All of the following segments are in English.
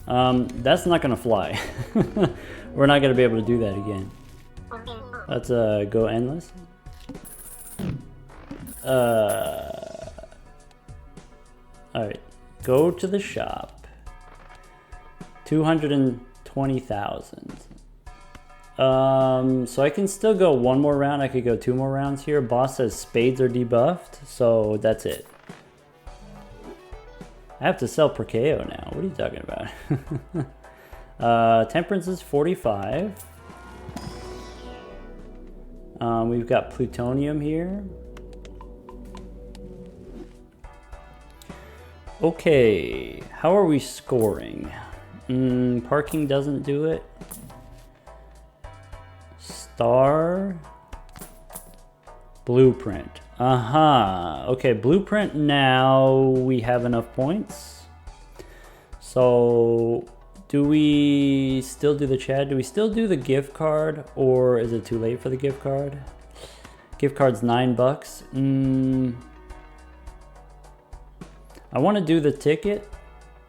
That's not gonna fly. We're not gonna be able to do that again. Let's go endless. Alright, go to the shop. 220,000. So I can still go one more round. I could go 2 more rounds here. Boss says spades are debuffed, so that's it. I have to sell Perkeo now. What are you talking about? Temperance is 45. We've got plutonium here. Okay, how are we scoring? Parking doesn't do it. Star. Blueprint. Okay, blueprint now we have enough points. So do we still do the Chad? Do we still do the gift card, or is it too late for the gift card? Gift card's $9. I want to do the ticket.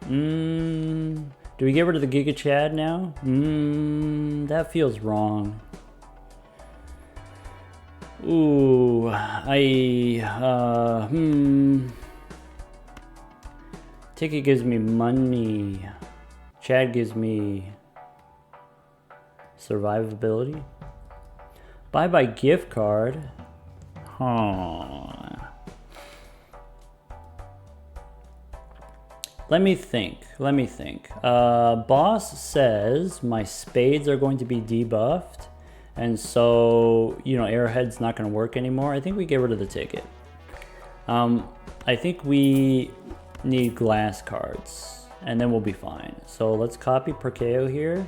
Do we get rid of the Giga Chad now? That feels wrong. Ooh, Ticket gives me money. Chad gives me survivability. Bye-bye gift card. Let me think. Boss says my spades are going to be debuffed. And so, you know, Arrowhead's not going to work anymore. I think we get rid of the ticket. I think we need glass cards, and then we'll be fine. So let's copy Perkeo here.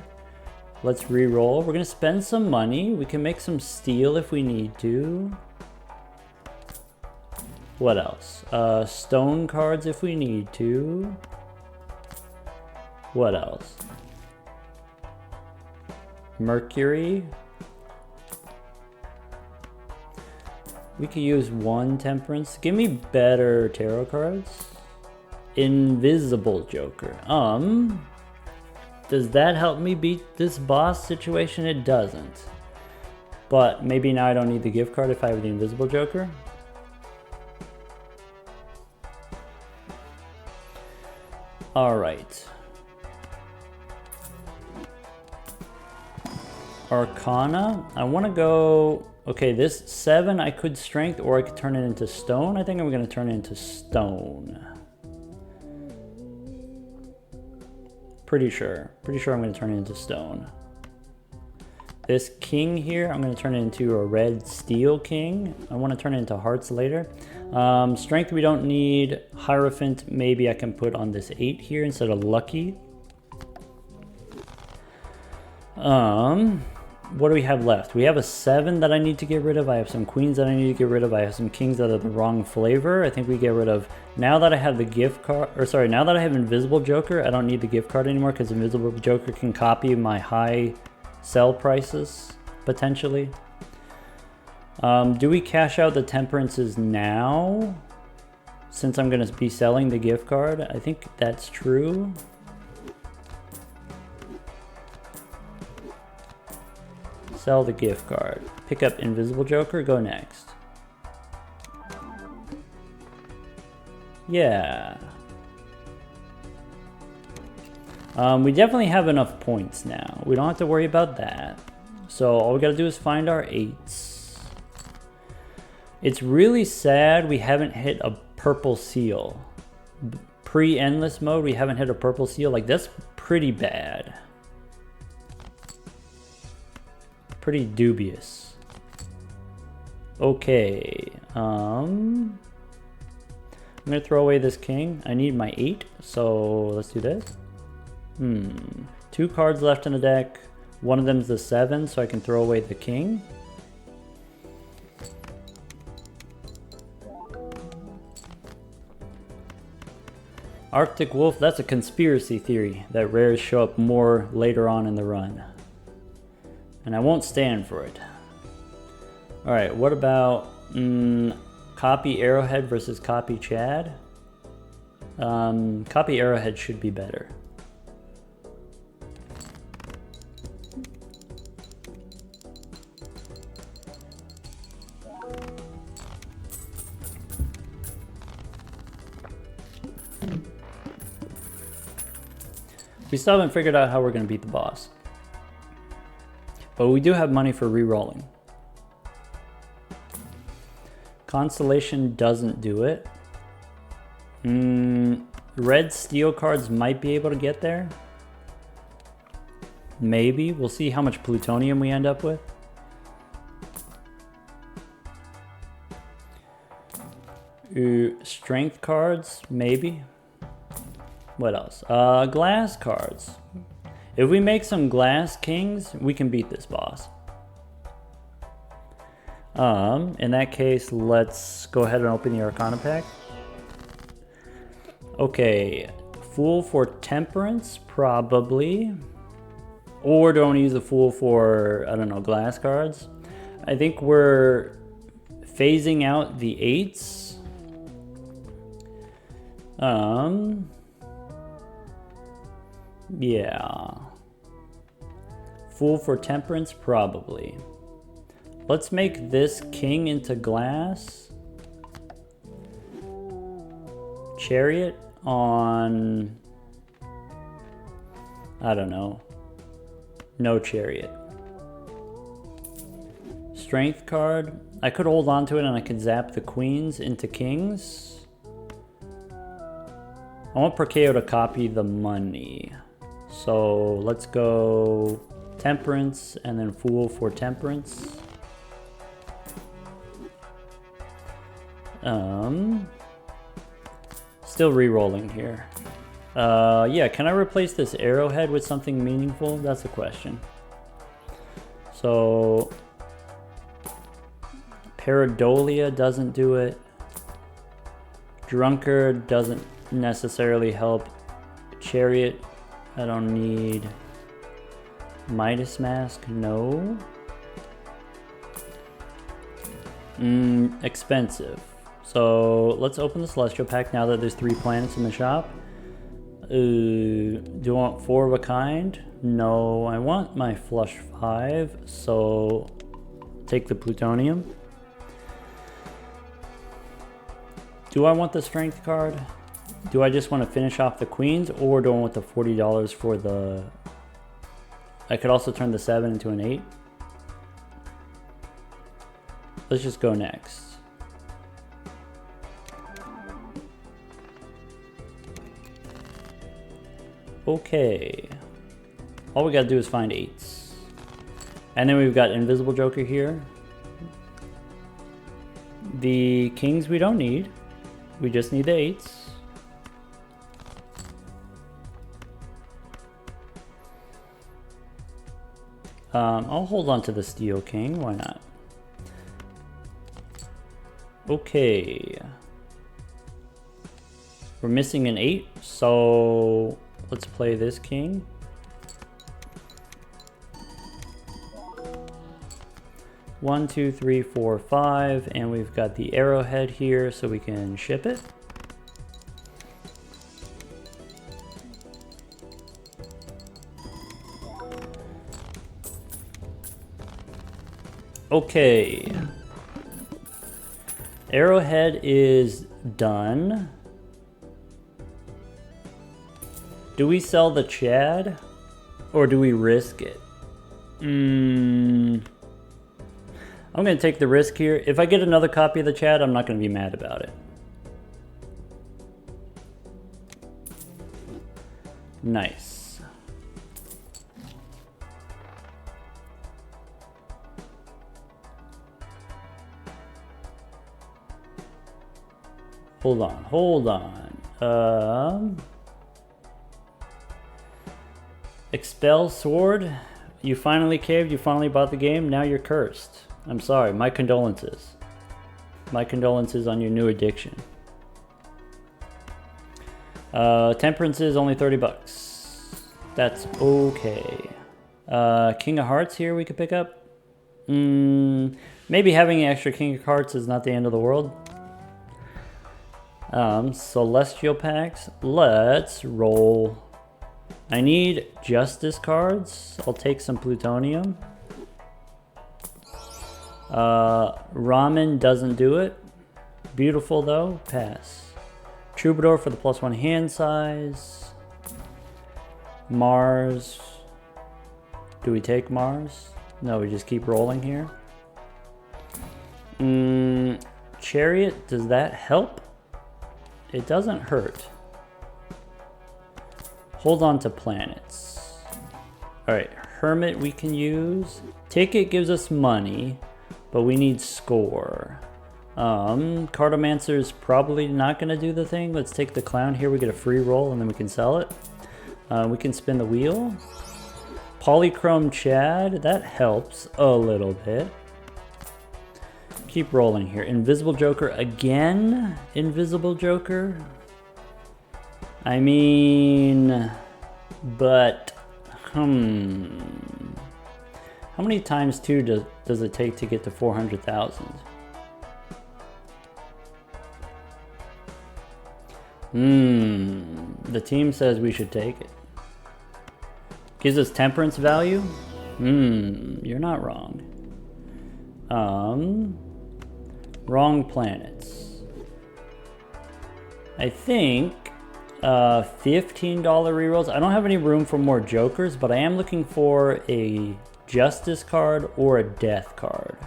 Let's re-roll. We're going to spend some money. We can make some steel if we need to. What else? Stone cards if we need to. What else? Mercury. We could use 1 temperance. Give me better tarot cards. Invisible Joker. Does that help me beat this boss situation? It doesn't. But maybe now I don't need the gift card if I have the Invisible Joker. Alright. Arcana. I want to go... Okay, this 7 I could strength, or I could turn it into stone. I think I'm going to turn it into stone. Pretty sure I'm going to turn it into stone. This king here, I'm going to turn it into a red steel king. I want to turn it into hearts later. Strength we don't need. Hierophant maybe I can put on this 8 here instead of lucky. What do we have left? We have a 7 that I need to get rid of. I have some queens that I need to get rid of. I have some kings that are the wrong flavor. I think we get rid of... Now that I have the gift card... Or sorry, now that I have Invisible Joker, I don't need the gift card anymore because Invisible Joker can copy my high sell prices, potentially. Do we cash out the temperances now? Since I'm going to be selling the gift card? I think that's true. Sell the gift card. Pick up Invisible Joker, go next. Yeah. We definitely have enough points now. We don't have to worry about that. So all we gotta do is find our 8s. It's really sad we haven't hit a purple seal. Pre-endless mode, we haven't hit a purple seal. Like, that's pretty bad. Pretty dubious. Okay. I'm gonna throw away this king. I need my 8, so let's do this. 2 cards left in the deck. One of them's the 7, so I can throw away the king. Arctic Wolf, that's a conspiracy theory that rares show up more later on in the run. And I won't stand for it. Alright, what about copy Arrowhead versus copy Chad? Copy Arrowhead should be better. We still haven't figured out how we're going to beat the boss. But we do have money for re-rolling. Constellation doesn't do it. Red steel cards might be able to get there. Maybe. We'll see how much plutonium we end up with. Strength cards, maybe. What else? Glass cards. If we make some glass kings, we can beat this boss. In that case, let's go ahead and open the Arcana pack. Okay, Fool for Temperance, probably. Or don't use the Fool for, I don't know, glass cards. I think we're phasing out the 8s. Yeah. Fool for Temperance, probably. Let's make this king into glass. Chariot on... I don't know. No chariot. Strength card. I could hold on to it and I could zap the queens into kings. I want Perkeo to copy the money. So let's go Temperance and then Fool for Temperance. Still re-rolling here. Yeah, can I replace this arrowhead with something meaningful? That's the question. So Pareidolia doesn't do it. Drunkard doesn't necessarily help. Chariot, I don't need. Midas Mask, no. Expensive. So let's open the Celestial Pack now that there's 3 planets in the shop. Do I want 4 of a kind? No, I want my flush 5, so take the plutonium. Do I want the strength card? Do I just want to finish off the queens, or do I want the $40 for the... I could also turn the 7 into an 8. Let's just go next. Okay. All we gotta do is find 8s. And then we've got Invisible Joker here. The kings we don't need. We just need the 8s. I'll hold on to the Steel King, why not? Okay. We're missing an 8, so let's play this king. One, two, three, four, 5, and we've got the arrowhead here so we can ship it. Okay. Arrowhead is done. Do we sell the Chad or do we risk it? I'm going to take the risk here. If I get another copy of the Chad, I'm not going to be mad about it. Nice. Hold on, hold on. Expel Sword. You finally caved, you finally bought the game, now you're cursed. I'm sorry, my condolences. My condolences on your new addiction. Temperance is only 30 bucks. That's okay. King of Hearts here we could pick up. Maybe having an extra King of Hearts is not the end of the world. Celestial packs. Let's roll. I need Justice cards. I'll take some plutonium. Ramen doesn't do it. Beautiful though. Pass. Troubadour for the +1 hand size. Mars. Do we take Mars? No, we just keep rolling here. Chariot, does that help? It doesn't hurt. Hold on to planets. Alright, Hermit we can use. Ticket gives us money, but we need score. Cartomancer's probably not going to do the thing. Let's take the clown here. We get a free roll and then we can sell it. We can spin the wheel. Polychrome Chad, that helps a little bit. Keep rolling here. Invisible Joker again. Invisible Joker. I mean, but how many times two does it take to get to 400,000? The team says we should take it. Gives us temperance value? You're not wrong. Wrong planets. I think $15 rerolls. I don't have any room for more jokers, but I am looking for a justice card or a death card.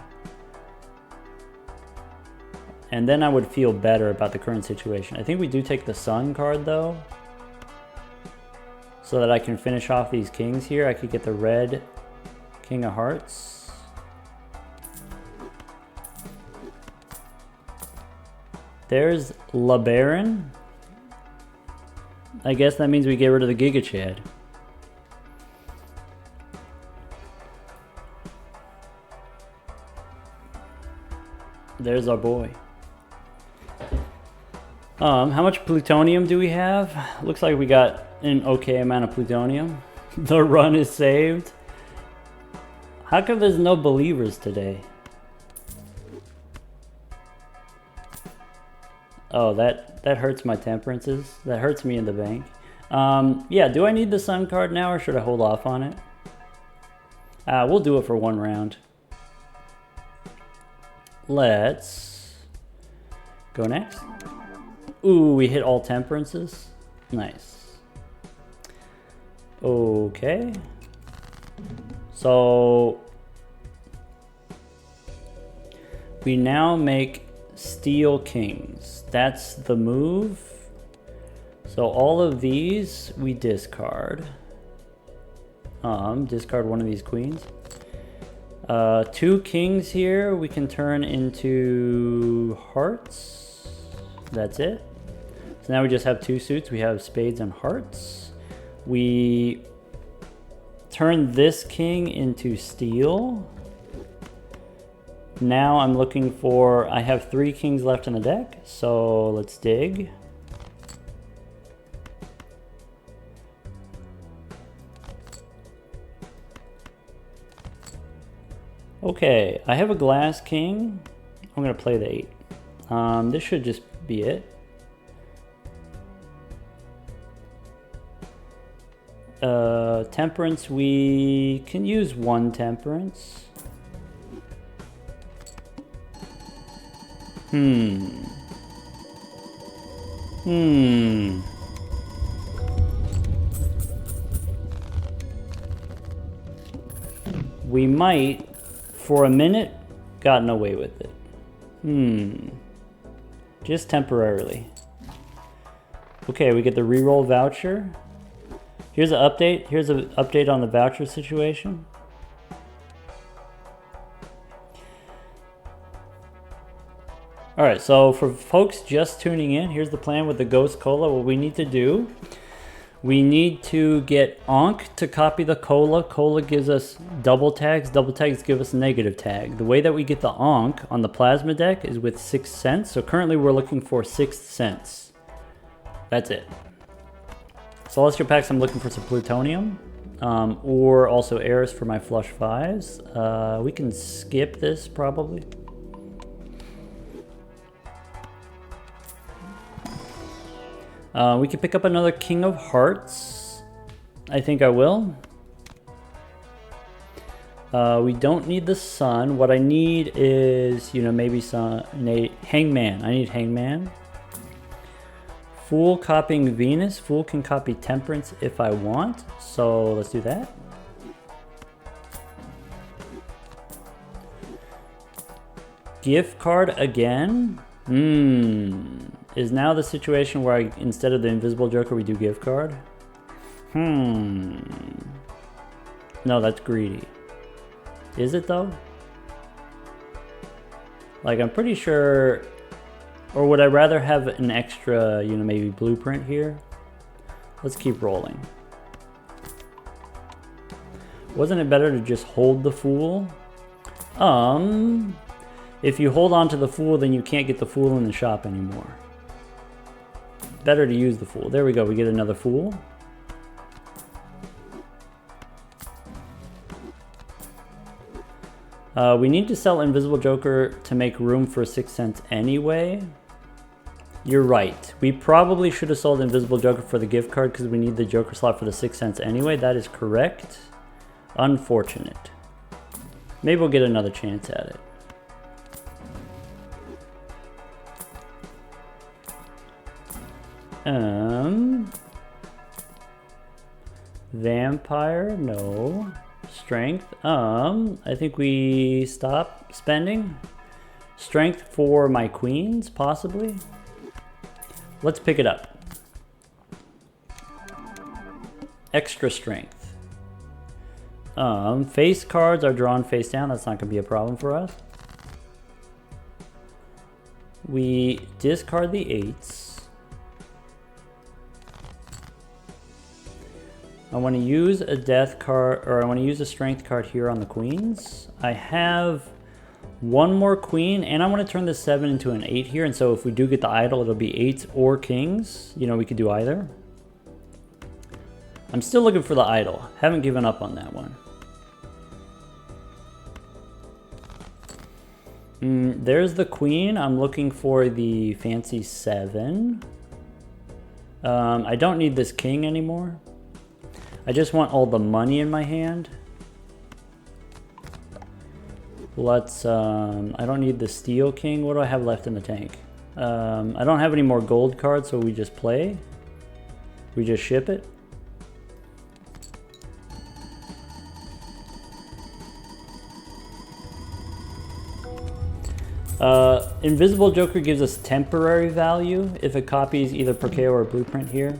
And then I would feel better about the current situation. I think we do take the sun card though, so that I can finish off these kings here. I could get the red King of Hearts. There's LeBaron. I guess that means we get rid of the Giga Chad. There's our boy. How much plutonium do we have? Looks like we got an okay amount of plutonium. The run is saved. How come there's no believers today? Oh, that hurts my temperances. That hurts me in the bank. Yeah, do I need the sun card now or should I hold off on it? We'll do it for one round. Let's go next. Ooh, we hit all temperances. Nice. Okay. So we now make Steel Kings. That's the move. So all of these we discard. Discard one of these queens. 2 kings here we can turn into hearts. That's it. So now we just have 2 suits. We have spades and hearts. We turn this king into steel. Now I'm looking for, I have 3 kings left in the deck, so let's dig. Okay, I have a glass king. I'm gonna play the 8. This should just be it. Temperance, we can use 1 temperance. We might, for a minute, gotten away with it. Just temporarily. Okay, we get the reroll voucher. Here's an update. Here's an update on the voucher situation. All right, so for folks just tuning in, here's the plan with the Ghost Cola. What we need to do, we need to get Ankh to copy the Cola. Cola gives us double tags. Double tags give us negative tag. The way that we get the Ankh on the plasma deck is with 6 cents. So currently we're looking for 6 cents. That's it. Celestial packs, I'm looking for some plutonium. Or also Eris for my flush 5s. We can skip this probably. We can pick up another King of Hearts. I think I will. We don't need the sun. What I need is, maybe some Hangman. I need Hangman. Fool copying Venus. Fool can copy Temperance if I want. So let's do that. Gift card again. Is now the situation where instead of the invisible joker, we do gift card? No, that's greedy. Is it though? Like, I'm pretty sure, or would I rather have an extra, you know, maybe blueprint here? Let's keep rolling. Wasn't it better to just hold the Fool? If you hold on to the Fool, then you can't get the Fool in the shop anymore. Better to use the Fool. There we go, we get another Fool. We need to sell Invisible Joker to make room for 6 cents anyway. You're right. We probably should have sold Invisible Joker for the gift card because we need the Joker slot for the 6 cents anyway. That is correct. Unfortunate. Maybe we'll get another chance at it. Vampire, no. Strength, I think we stop spending. Strength for my queens, possibly. Let's pick it up. Extra strength. Face cards are drawn face down. That's not gonna be a problem for us. We discard the 8s. I want to use a death card, or I want to use a strength card here on the queens. I have one more queen, and I want to turn this 7 into an 8 here, and so if we do get the idol, it'll be 8s or kings. You know, we could do either. I'm still looking for the idol. Haven't given up on that one. There's the queen. I'm looking for the fancy 7. I don't need this king anymore. I just want all the money in my hand. Let's, I don't need the Steel King. What do I have left in the tank? I don't have any more gold cards, so we just play. We just ship it. Invisible Joker gives us temporary value if it copies either Perkeo or Blueprint here.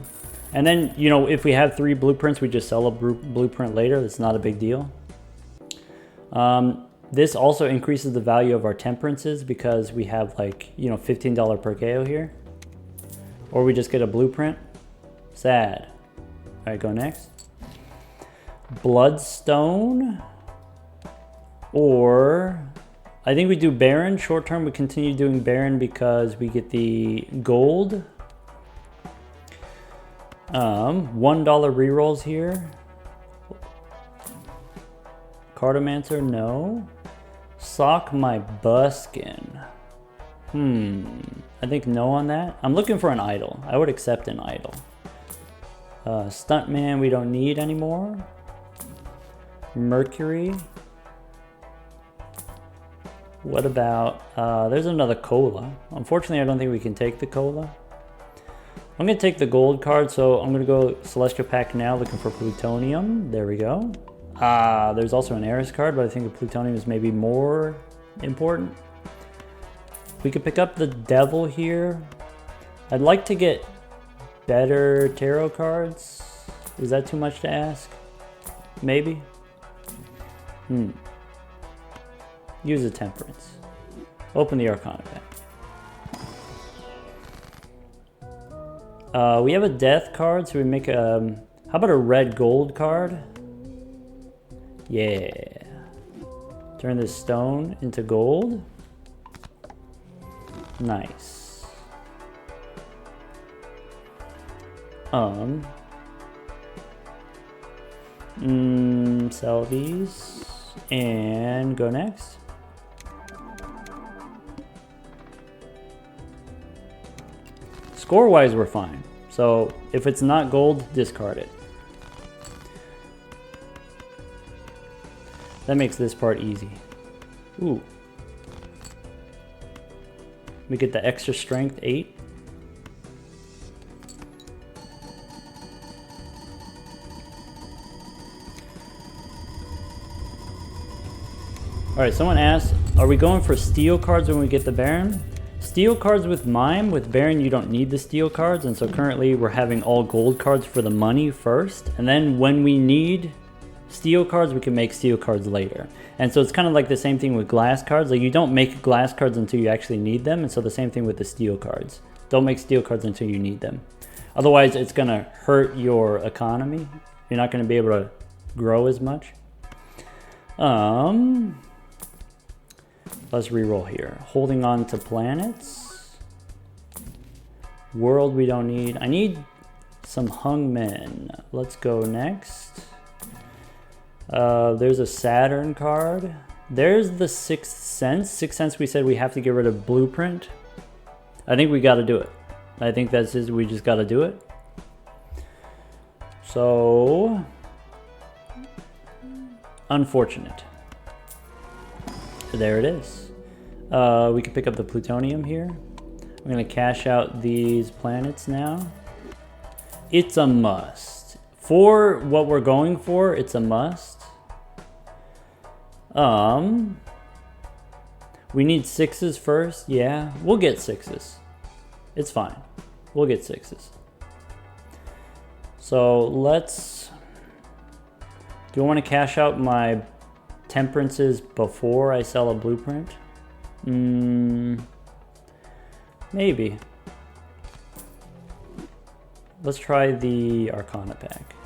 And then, you know, if we have 3 blueprints, we just sell a blueprint later. That's not a big deal. This also increases the value of our temperances because we have, like, you know, $15 Perkeo here. Or we just get a blueprint. Sad. All right, go next. Bloodstone. Or I think we do Baron. Short term, we continue doing Baron because we get the gold. $1 rerolls here. Cartomancer, no. Sock my buskin. I think no on that. I'm looking for an idol. I would accept an idol. Stuntman, we don't need anymore. Mercury. What about, there's another cola. Unfortunately, I don't think we can take the cola. I'm going to take the gold card, so I'm going to go Celestial Pack now, looking for Plutonium. There we go. There's also an Eris card, but I think the Plutonium is maybe more important. We could pick up the Devil here. I'd like to get better tarot cards. Is that too much to ask? Maybe? Use a Temperance. Open the Arcana pack. We have a death card, so we make a... how about a red gold card? Yeah. Turn this stone into gold. Nice. Sell these. And go next. Score-wise, we're fine. So if it's not gold, discard it. That makes this part easy. Ooh. We get the extra strength 8. Alright, someone asked, are we going for steel cards when we get the Baron? Steel cards with Mime, with Baron you don't need the steel cards, and so currently we're having all gold cards for the money first, and then when we need steel cards we can make steel cards later. And so it's kind of like the same thing with glass cards, like you don't make glass cards until you actually need them, and so the same thing with the steel cards. Don't make steel cards until you need them. Otherwise it's going to hurt your economy. You're not going to be able to grow as much. Let's reroll here. Holding on to planets. World we don't need. I need some hung men. Let's go next. There's a Saturn card. There's the Sixth Sense. Sixth Sense we said we have to get rid of Blueprint. I think we got to do it. I think that's just, we just got to do it. So, unfortunate. There it is. We can pick up the plutonium here. I'm going to cash out these planets now. It's a must. For what we're going for, it's a must. We need 6s first. Yeah, we'll get 6s. It's fine. We'll get 6s. So let's... Do I want to cash out my temperances before I sell a blueprint? Maybe. Let's try the Arcana pack.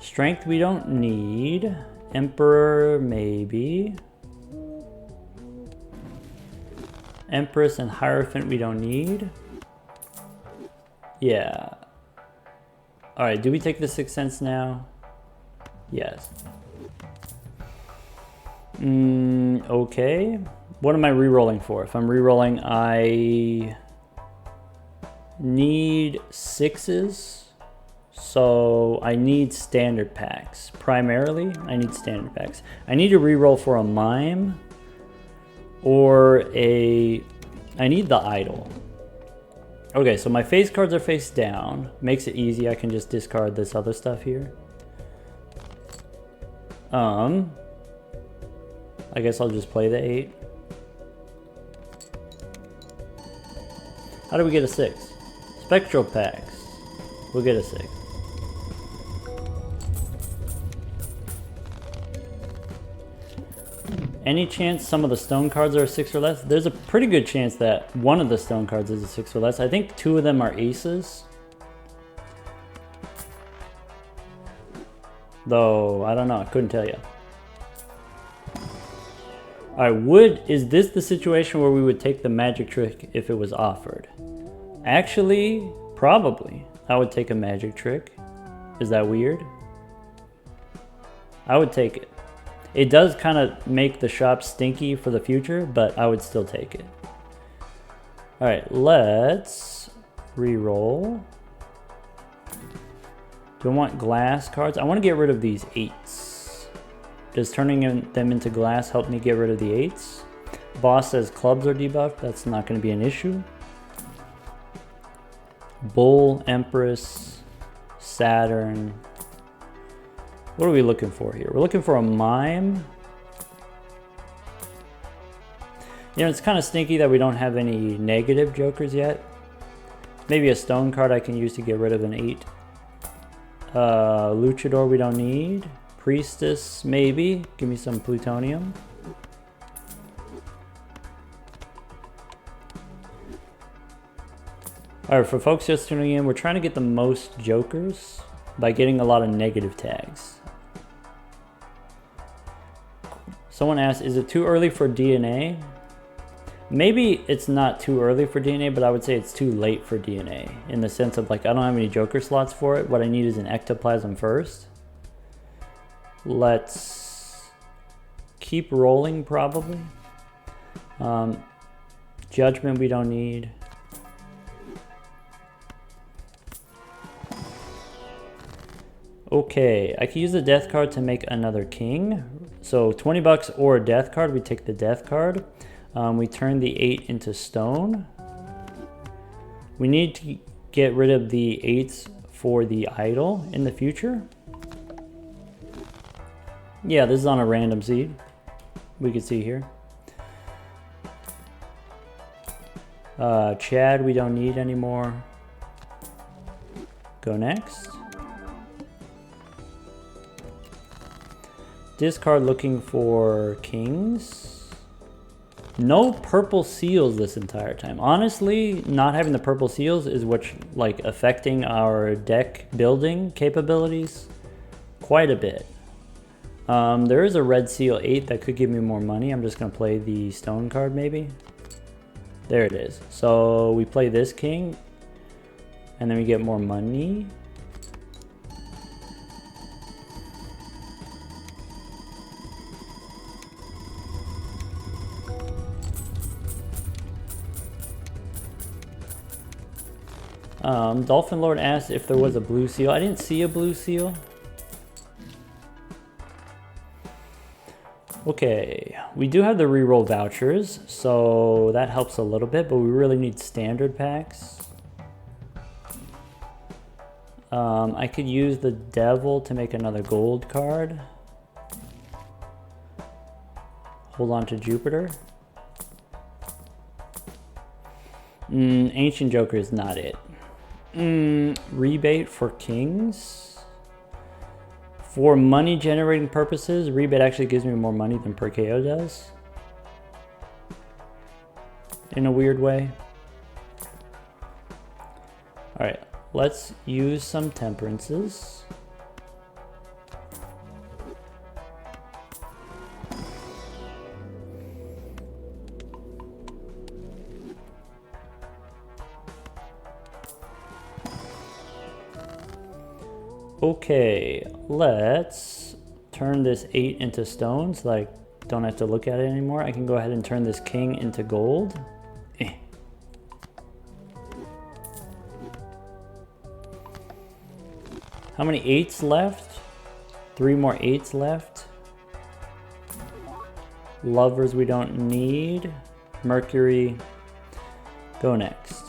Strength we don't need. Emperor maybe. Empress and Hierophant we don't need. Yeah. Alright, do we take the Sixth Sense now? Yes. Okay. What am I re-rolling for? If I'm re-rolling, I need 6s. So I need standard packs. Primarily, I need standard packs. I need to re-roll for a Mime or a... I need the Idol. Okay, so my face cards are face down. Makes it easy. I can just discard this other stuff here. I guess I'll just play the 8. How do we get a 6? Spectral packs. We'll get a 6. Any chance some of the stone cards are a 6 or less? There's a pretty good chance that one of the stone cards is a 6 or less. I think 2 of them are aces. Though, I don't know. I couldn't tell you. Alright, is this the situation where we would take the magic trick if it was offered? Actually, probably. I would take a magic trick. Is that weird? I would take it. It does kind of make the shop stinky for the future, but I would still take it. Alright, let's re-roll. Do I want glass cards? I want to get rid of these 8s. Does turning them into glass help me get rid of the 8s? Boss says clubs are debuffed. That's not going to be an issue. Bull, Empress, Saturn. What are we looking for here? We're looking for a Mime. You know, it's kind of stinky that we don't have any negative jokers yet. Maybe a stone card I can use to get rid of an 8. Luchador we don't need. Priestess, maybe. Give me some plutonium. Alright, for folks just tuning in, we're trying to get the most jokers by getting a lot of negative tags. Someone asked, is it too early for DNA? Maybe it's not too early for DNA, but I would say it's too late for DNA. In the sense of, like, I don't have any joker slots for it. What I need is an ectoplasm first. Let's keep rolling, probably. Judgment we don't need. Okay, I can use the death card to make another king. So 20 bucks or a death card, we take the death card. We turn the 8 into stone. We need to get rid of the 8s for the idol in the future. Yeah, this is on a random seed. We can see here. Chad, we don't need anymore. Go next. Discard looking for kings. No purple seals this entire time. Honestly, not having the purple seals is what's like affecting our deck building capabilities quite a bit. There is a red seal 8 that could give me more money. I'm just gonna play the stone card maybe. There it is. So we play this king and then we get more money. Dolphin Lord asked if there was a blue seal. I didn't see a blue seal. Okay, we do have the reroll vouchers, so that helps a little bit, but we really need standard packs. I could use the devil to make another gold card. Hold on to Jupiter. Ancient Joker is not it. Rebate for kings. For money generating purposes, rebate actually gives me more money than Perkeo does. In a weird way. Alright, let's use some temperances. Okay, let's turn this 8 into stone so I don't have to look at it anymore. I can go ahead and turn this king into gold. How many 8s left? 3 more 8s left. Lovers we don't need. Mercury. Go next.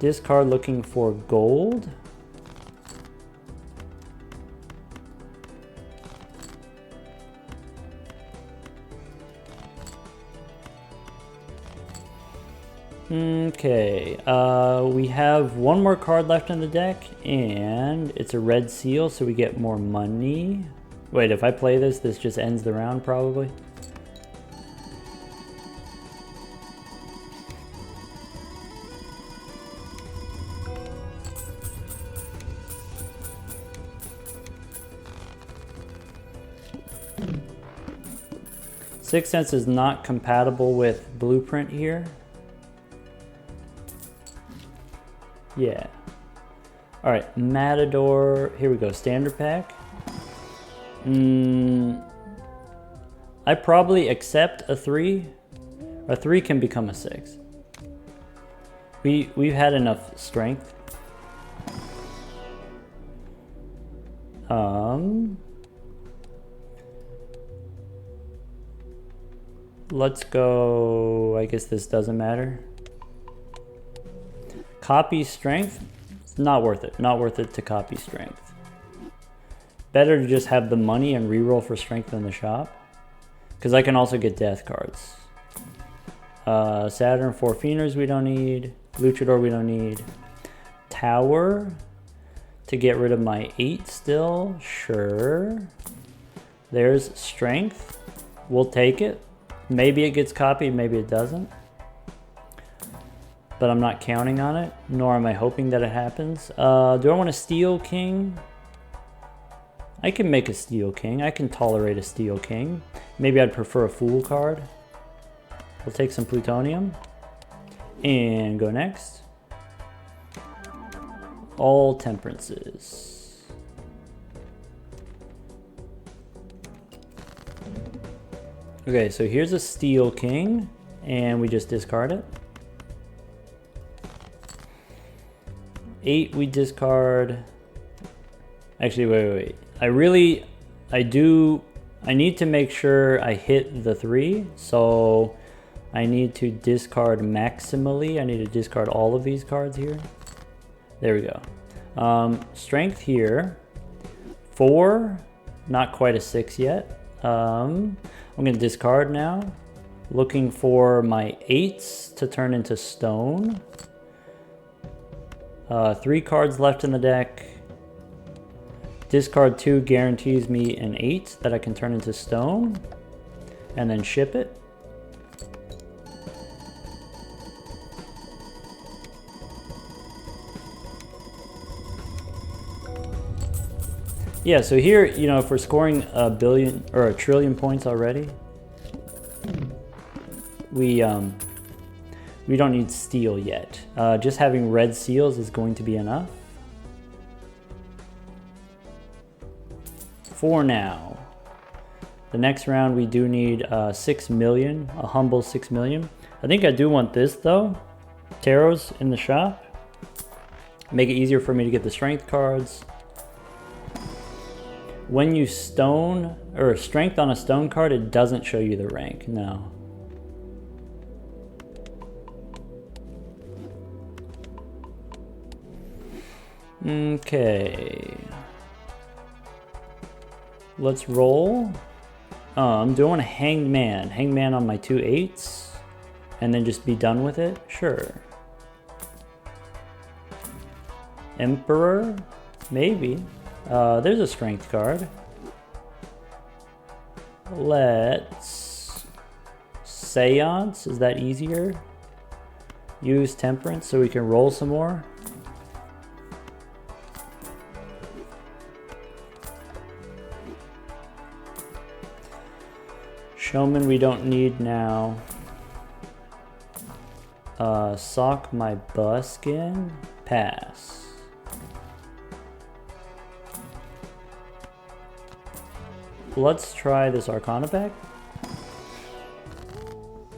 Discard looking for gold. Okay, we have one more card left in the deck, and it's a red seal, so we get more money. Wait, if I play this, this just ends the round probably. Sixth Sense is not compatible with Blueprint here. Yeah. All right, Matador. Here we go, standard pack. I probably accept a 3. A 3 can become a 6. We've had enough strength. Let's go, I guess this doesn't matter. Copy strength, it's not worth it. Not worth it to copy strength. Better to just have the money and reroll for strength in the shop. Because I can also get death cards. Saturn, 4 Fienders we don't need. Luchador we don't need. Tower to get rid of my 8 still, sure. There's strength, we'll take it. Maybe it gets copied, maybe it doesn't. But I'm not counting on it, nor am I hoping that it happens. Do I want a Steel King? I can make a Steel King. I can tolerate a Steel King. Maybe I'd prefer a Fool card. We'll take some Plutonium. And go next. All Temperances. Okay, so here's a Steel King, and we just discard it. 8 we discard. Actually, wait. I need to make sure I hit the 3, so I need to discard maximally. I need to discard all of these cards here. There we go. Strength here. 4, not quite a 6 yet. I'm going to discard now. Looking for my 8s to turn into stone. 3 cards left in the deck. Discard 2 guarantees me an 8 that I can turn into stone. And then ship it. Yeah, so here, you know, if we're scoring a billion or a trillion points already, we don't need steel yet. Just having red seals is going to be enough. For now. The next round we do need 6 million, a humble 6 million. I think I do want this though. Tarots in the shop. Make it easier for me to get the strength cards. When you stone or strength on a stone card, it doesn't show you the rank. No. Okay. Let's roll. Do I want a hanged man? Hanged man on my 2 8s and then just be done with it? Sure. Emperor? Maybe. There's a strength card. Let's... Seance, is that easier? Use temperance so we can roll some more. Showman we don't need now. Sock my buskin. Pass. Let's try this Arcana pack.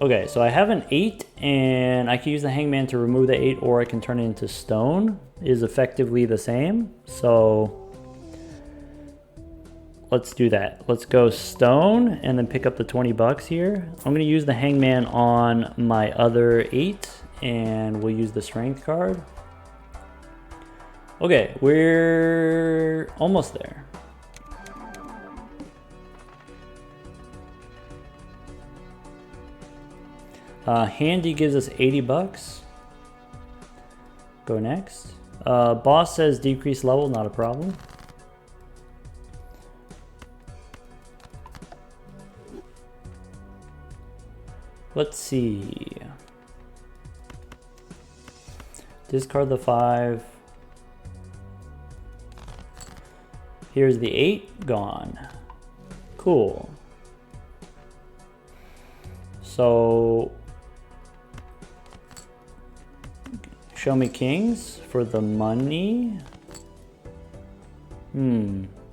Okay, so I have an 8 and I can use the Hangman to remove the 8 or I can turn it into stone. Is effectively the same. So let's do that. Let's go stone and then pick up the 20 bucks here. I'm going to use the Hangman on my other 8 and we'll use the strength card. Okay, we're almost there. Handy gives us 80 bucks. Go next. Boss says decrease level, not a problem. Let's see. Discard the 5. Here's the 8, gone. Cool. So show me kings for the money.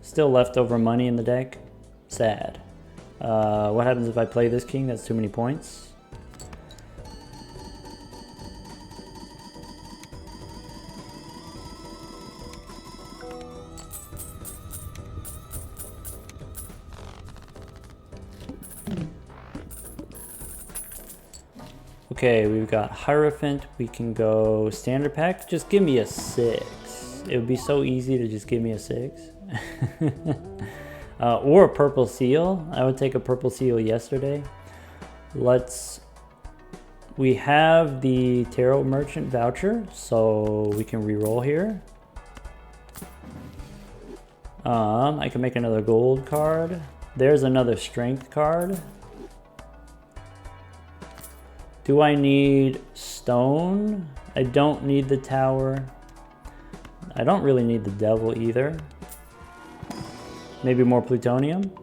Still leftover money in the deck. Sad. What happens if I play this king? That's too many points. Okay, we've got Hierophant. We can go standard pack. Just give me a 6. It would be so easy to just give me a 6. Or a purple seal. I would take a purple seal yesterday. We have the Tarot Merchant voucher, so we can re-roll here. I can make another gold card. There's another strength card. Do I need stone? I don't need the tower. I don't really need the devil either. Maybe more plutonium? Do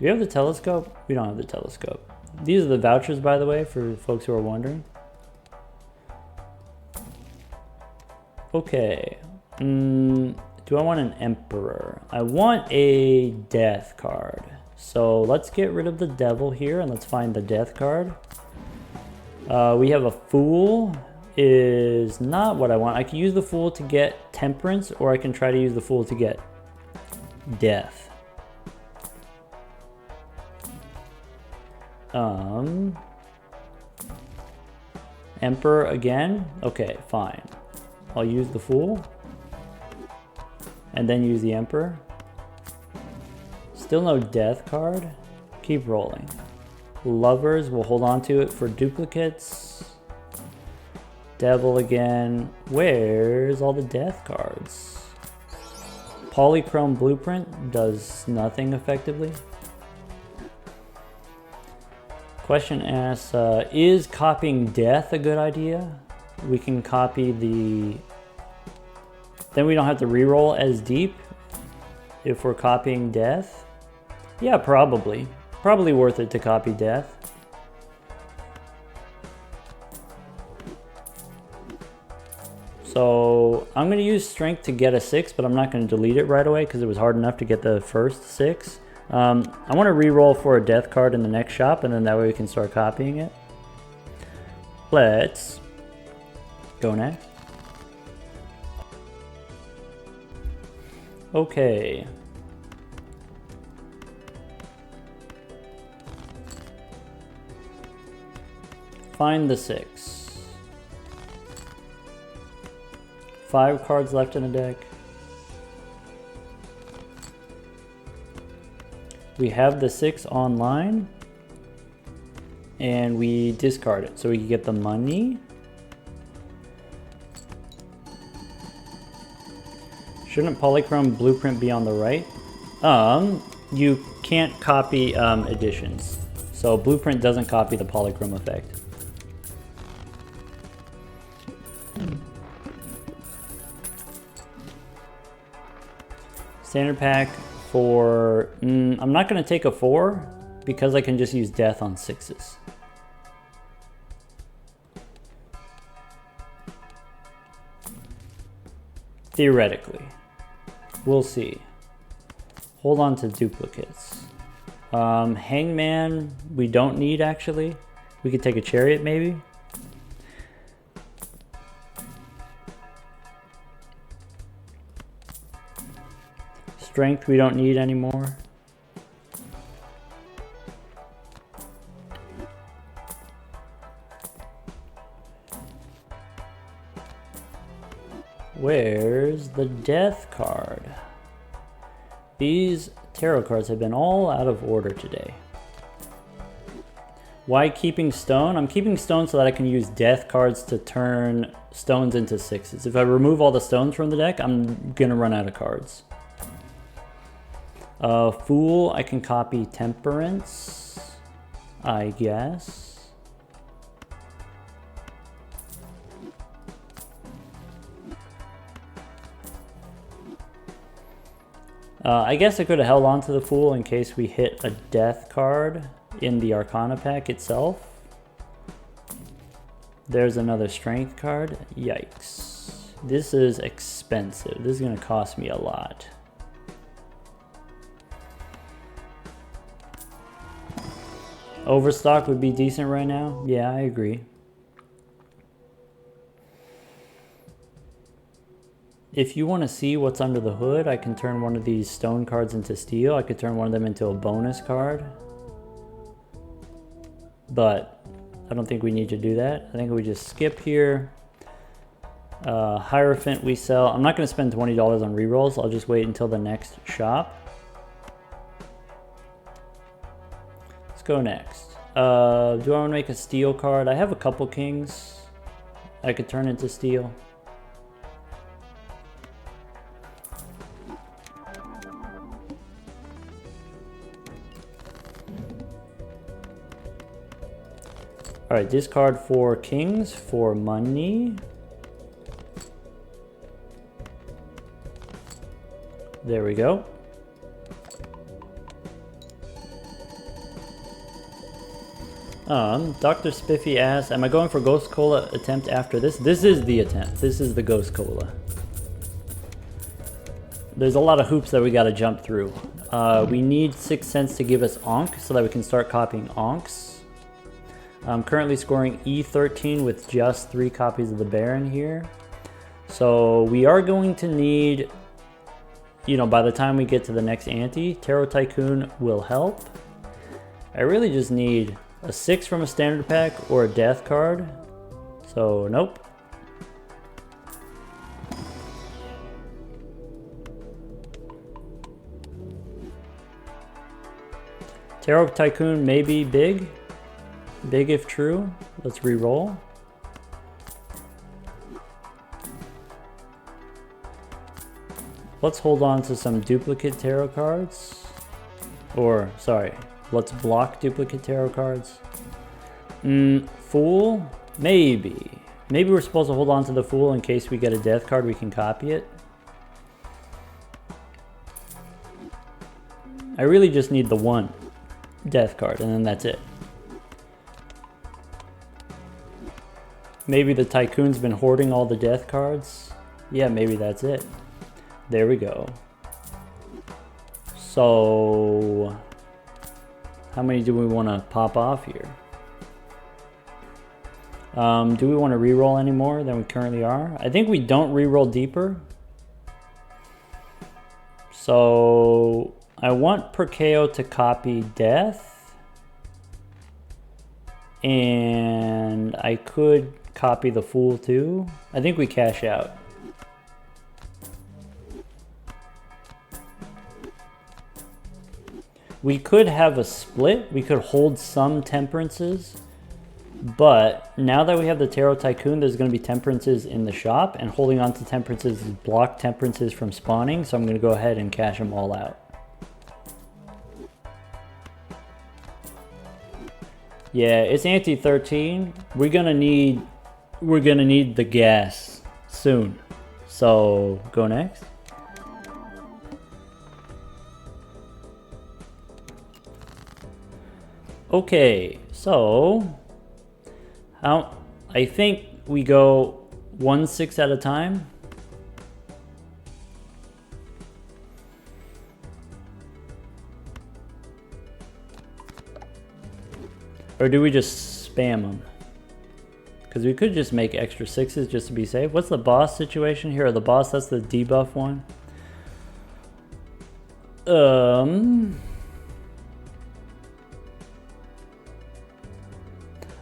we have the telescope? We don't have the telescope. These are the vouchers, by the way, for folks who are wondering. Okay. Do I want an emperor? I want a death card. So let's get rid of the devil here and let's find the death card. We have a fool. Is not what I want. I can use the fool to get temperance or I can try to use the fool to get death. Emperor again? Okay, fine. I'll use the Fool. And then use the Emperor. Still no Death card. Keep rolling. Lovers, we'll hold on to it for duplicates. Devil again. Where's all the Death cards? Polychrome Blueprint does nothing effectively. Question asks, is copying Death a good idea? We can copy the... Then we don't have to reroll as deep if we're copying Death. Yeah, probably. Probably worth it to copy Death. So I'm going to use Strength to get a 6, but I'm not going to delete it right away because it was hard enough to get the first 6. I want to re-roll for a Death card in the next shop, and then that way we can start copying it. Let's go next. Okay. Find the 6. 5 cards left in the deck. We have the 6 online, and we discard it so we can get the money. Shouldn't Polychrome Blueprint be on the right? You can't copy additions, so Blueprint doesn't copy the Polychrome effect. Standard pack for, I'm not going to take a 4 because I can just use Death on 6s. Theoretically. We'll see. Hold on to duplicates. Hangman, we don't need actually. We could take a Chariot maybe. Strength we don't need anymore. Where's the Death card? These tarot cards have been all out of order today. Why keeping stone? I'm keeping stone so that I can use Death cards to turn stones into 6s. If I remove all the stones from the deck, I'm gonna run out of cards. Fool, I can copy Temperance, I guess. I guess I could have held on to the Fool in case we hit a Death card in the Arcana pack itself. There's another Strength card. Yikes. This is expensive. This is going to cost me a lot. Overstock would be decent right now. Yeah, I agree. If you want to see what's under the hood, I can turn one of these stone cards into steel. I could turn one of them into a bonus card. But I don't think we need to do that. I think we just skip here. Hierophant we sell. I'm not going to spend $20 on rerolls. I'll just wait until the next shop. Let's go next. Do I want to make a steel card? I have a couple kings I could turn into steel. Alright, discard 4 kings for money. There we go. Dr. Spiffy asks, am I going for Ghost Cola attempt after this? This is the attempt. This is the Ghost Cola. There's a lot of hoops that we got to jump through. We need 6 cents to give us Ankh so that we can start copying Ankhs. I'm currently scoring E13 with just 3 copies of the Baron here. So we are going to need, you know, by the time we get to the next ante, Tarot Tycoon will help. I really just need a 6 from a standard pack or a Death card. So nope. Tarot Tycoon may be big. Big if true. Let's re-roll. Let's hold on to some duplicate tarot cards. Or, sorry, let's block duplicate tarot cards. Fool? Maybe. Maybe we're supposed to hold on to the Fool in case we get a death card, we can copy it. I really just need the one death card, and then that's it. Maybe the Tycoon's been hoarding all the death cards. Yeah, maybe that's it. There we go. So, how many do we want to pop off here? Do we want to reroll any more than we currently are? I think we don't reroll deeper. So, I want Perkeo to copy death. And I could copy the Fool too. I think we cash out. We could have a split. We could hold some temperances. But now that we have the Tarot Tycoon, there's going to be temperances in the shop. And holding on to temperances is block temperances from spawning. So I'm going to go ahead and cash them all out. Yeah, it's Ante 13. We're gonna need the gas soon. So go next. Okay, so I think we go 1/6 at a time. Or do we just spam them? Because we could just make extra 6s just to be safe. What's the boss situation here? The boss, that's the debuff one.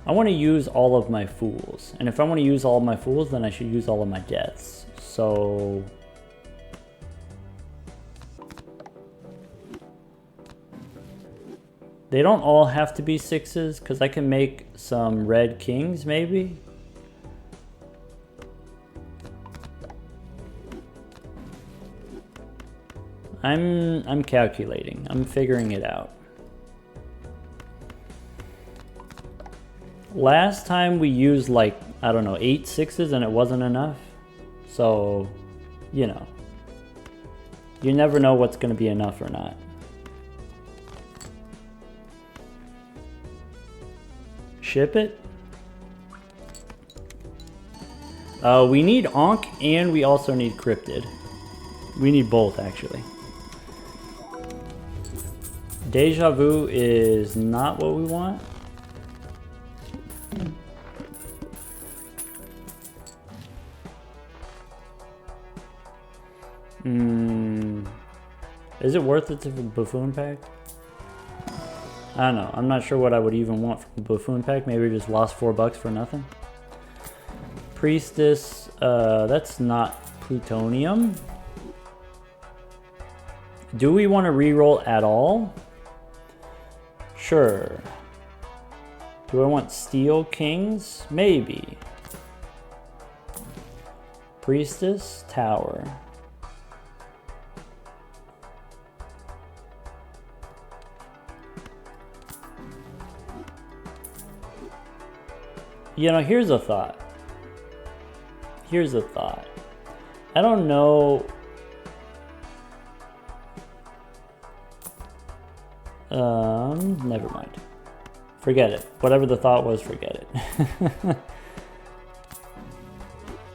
I want to use all of my Fools. And if I want to use all of my Fools, then I should use all of my deaths. So... they don't all have to be 6s, because I can make some red kings, maybe? I'm calculating. I'm figuring it out. Last time we used like, I don't know, 8 6s and it wasn't enough. So, you know. You never know what's going to be enough or not. Ship it. We need Ankh and we also need Cryptid. We need both actually. Deja Vu is not what we want. Is it worth it to Buffoon pack? I don't know. I'm not sure what I would even want from a Buffoon pack. Maybe we just lost $4 for nothing. Priestess, that's not plutonium. Do we want to reroll at all? Sure. Do I want Steel Kings? Maybe. Priestess, Tower. You know, here's a thought. Here's a thought. I don't know. Never mind. Forget it. Whatever the thought was, forget it.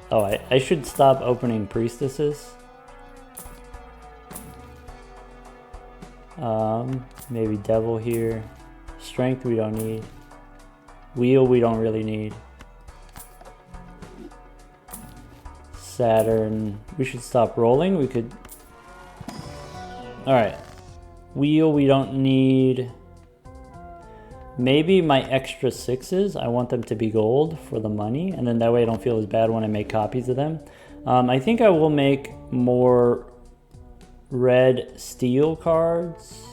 Oh, I should stop opening priestesses. Maybe devil here. Strength we don't need. Wheel we don't really need. Saturn. We should stop rolling. We could... Alright. Wheel we don't need. Maybe my extra 6s, I want them to be gold for the money, and then that way I don't feel as bad when I make copies of them. I think I will make more red steel cards.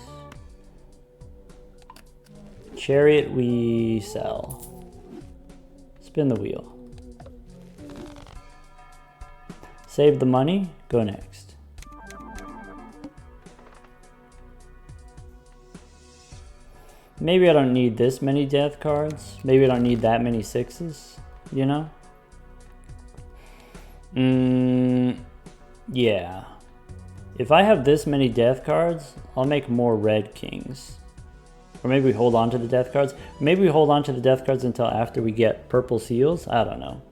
Chariot we sell. Spin the wheel. Save the money, go next. Maybe I don't need this many death cards. Maybe I don't need that many sixes, you know? Yeah. If I have this many death cards, I'll make more red kings. Or maybe we hold on to the death cards. Maybe we hold on to the death cards until after we get purple seals. I don't know.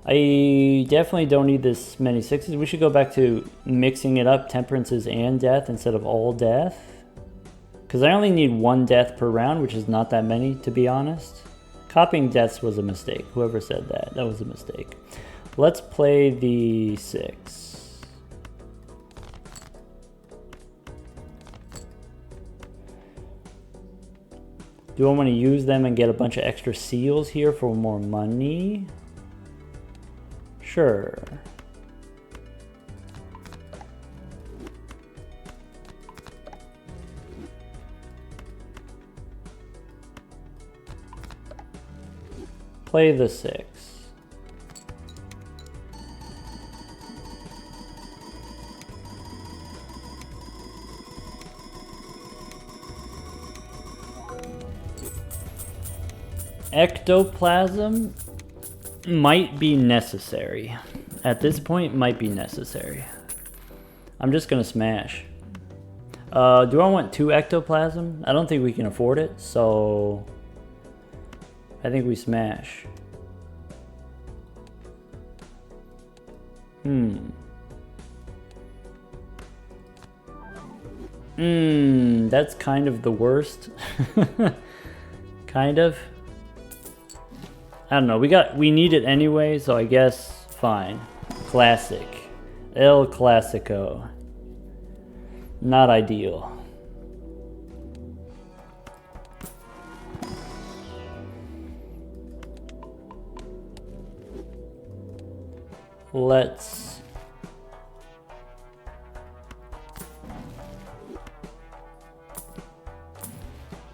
I definitely don't need this many sixes. We should go back to mixing it up, temperances and death instead of all death. Because I only need one death per round, which is not that many, to be honest. Copying deaths was a mistake. Whoever said that, that was a mistake. Let's play the 6. Do I want to use them and get a bunch of extra seals here for more money? Sure. Play the 6. Ectoplasm might be necessary. At this point, might be necessary. I'm just gonna smash. Do I want 2 ectoplasm? I don't think we can afford it, so I think we smash. That's kind of the worst. Kind of. I don't know, we need it anyway, so I guess fine. Classic. El Clasico. Not ideal. Let's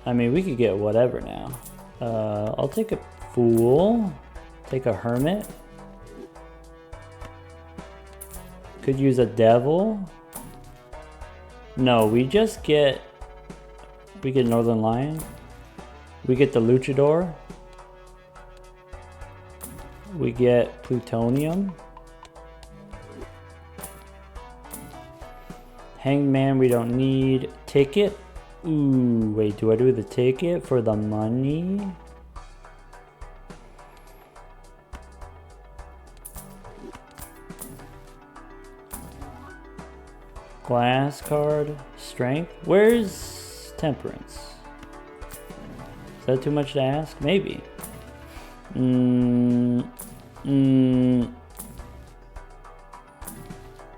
I mean, we could get whatever now. I'll take a Fool. Take a Hermit. Could use a Devil. No, we just get... We get Northern Lion. We get the Luchador. We get Plutonium. Hangman we don't need. Ticket. Ooh, wait, do I do the ticket for the money? Glass card. Strength. Where's Temperance? Is that too much to ask? Maybe.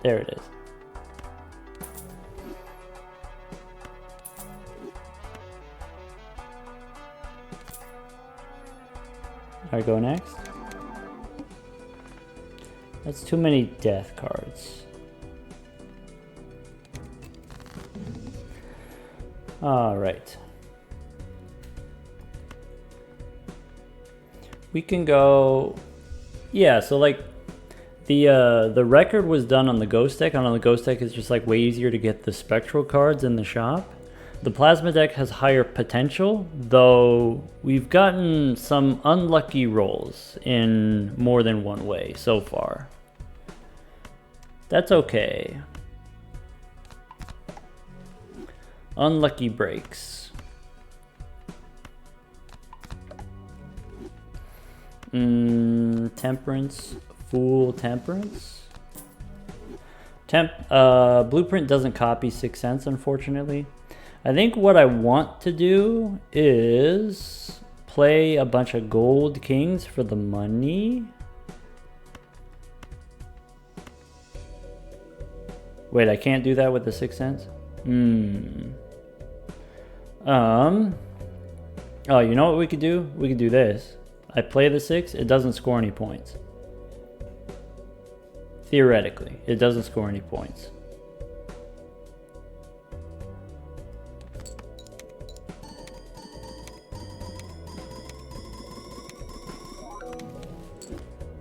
There it is. Alright, go next. That's too many death cards. Alright. We can go... Yeah, so like the record was done on the Ghost deck, and on the Ghost deck it's just like way easier to get the spectral cards in the shop. The Plasma deck has higher potential, though we've gotten some unlucky rolls in more than one way so far. That's okay. Unlucky breaks. Temperance. Fool Temperance. Blueprint doesn't copy 6 cents, unfortunately. I think what I want to do is play a bunch of gold kings for the money. Wait, I can't do that with the 6 cents? Oh, you know what we could do? We could do this. I play the 6, it doesn't score any points. Theoretically, it doesn't score any points.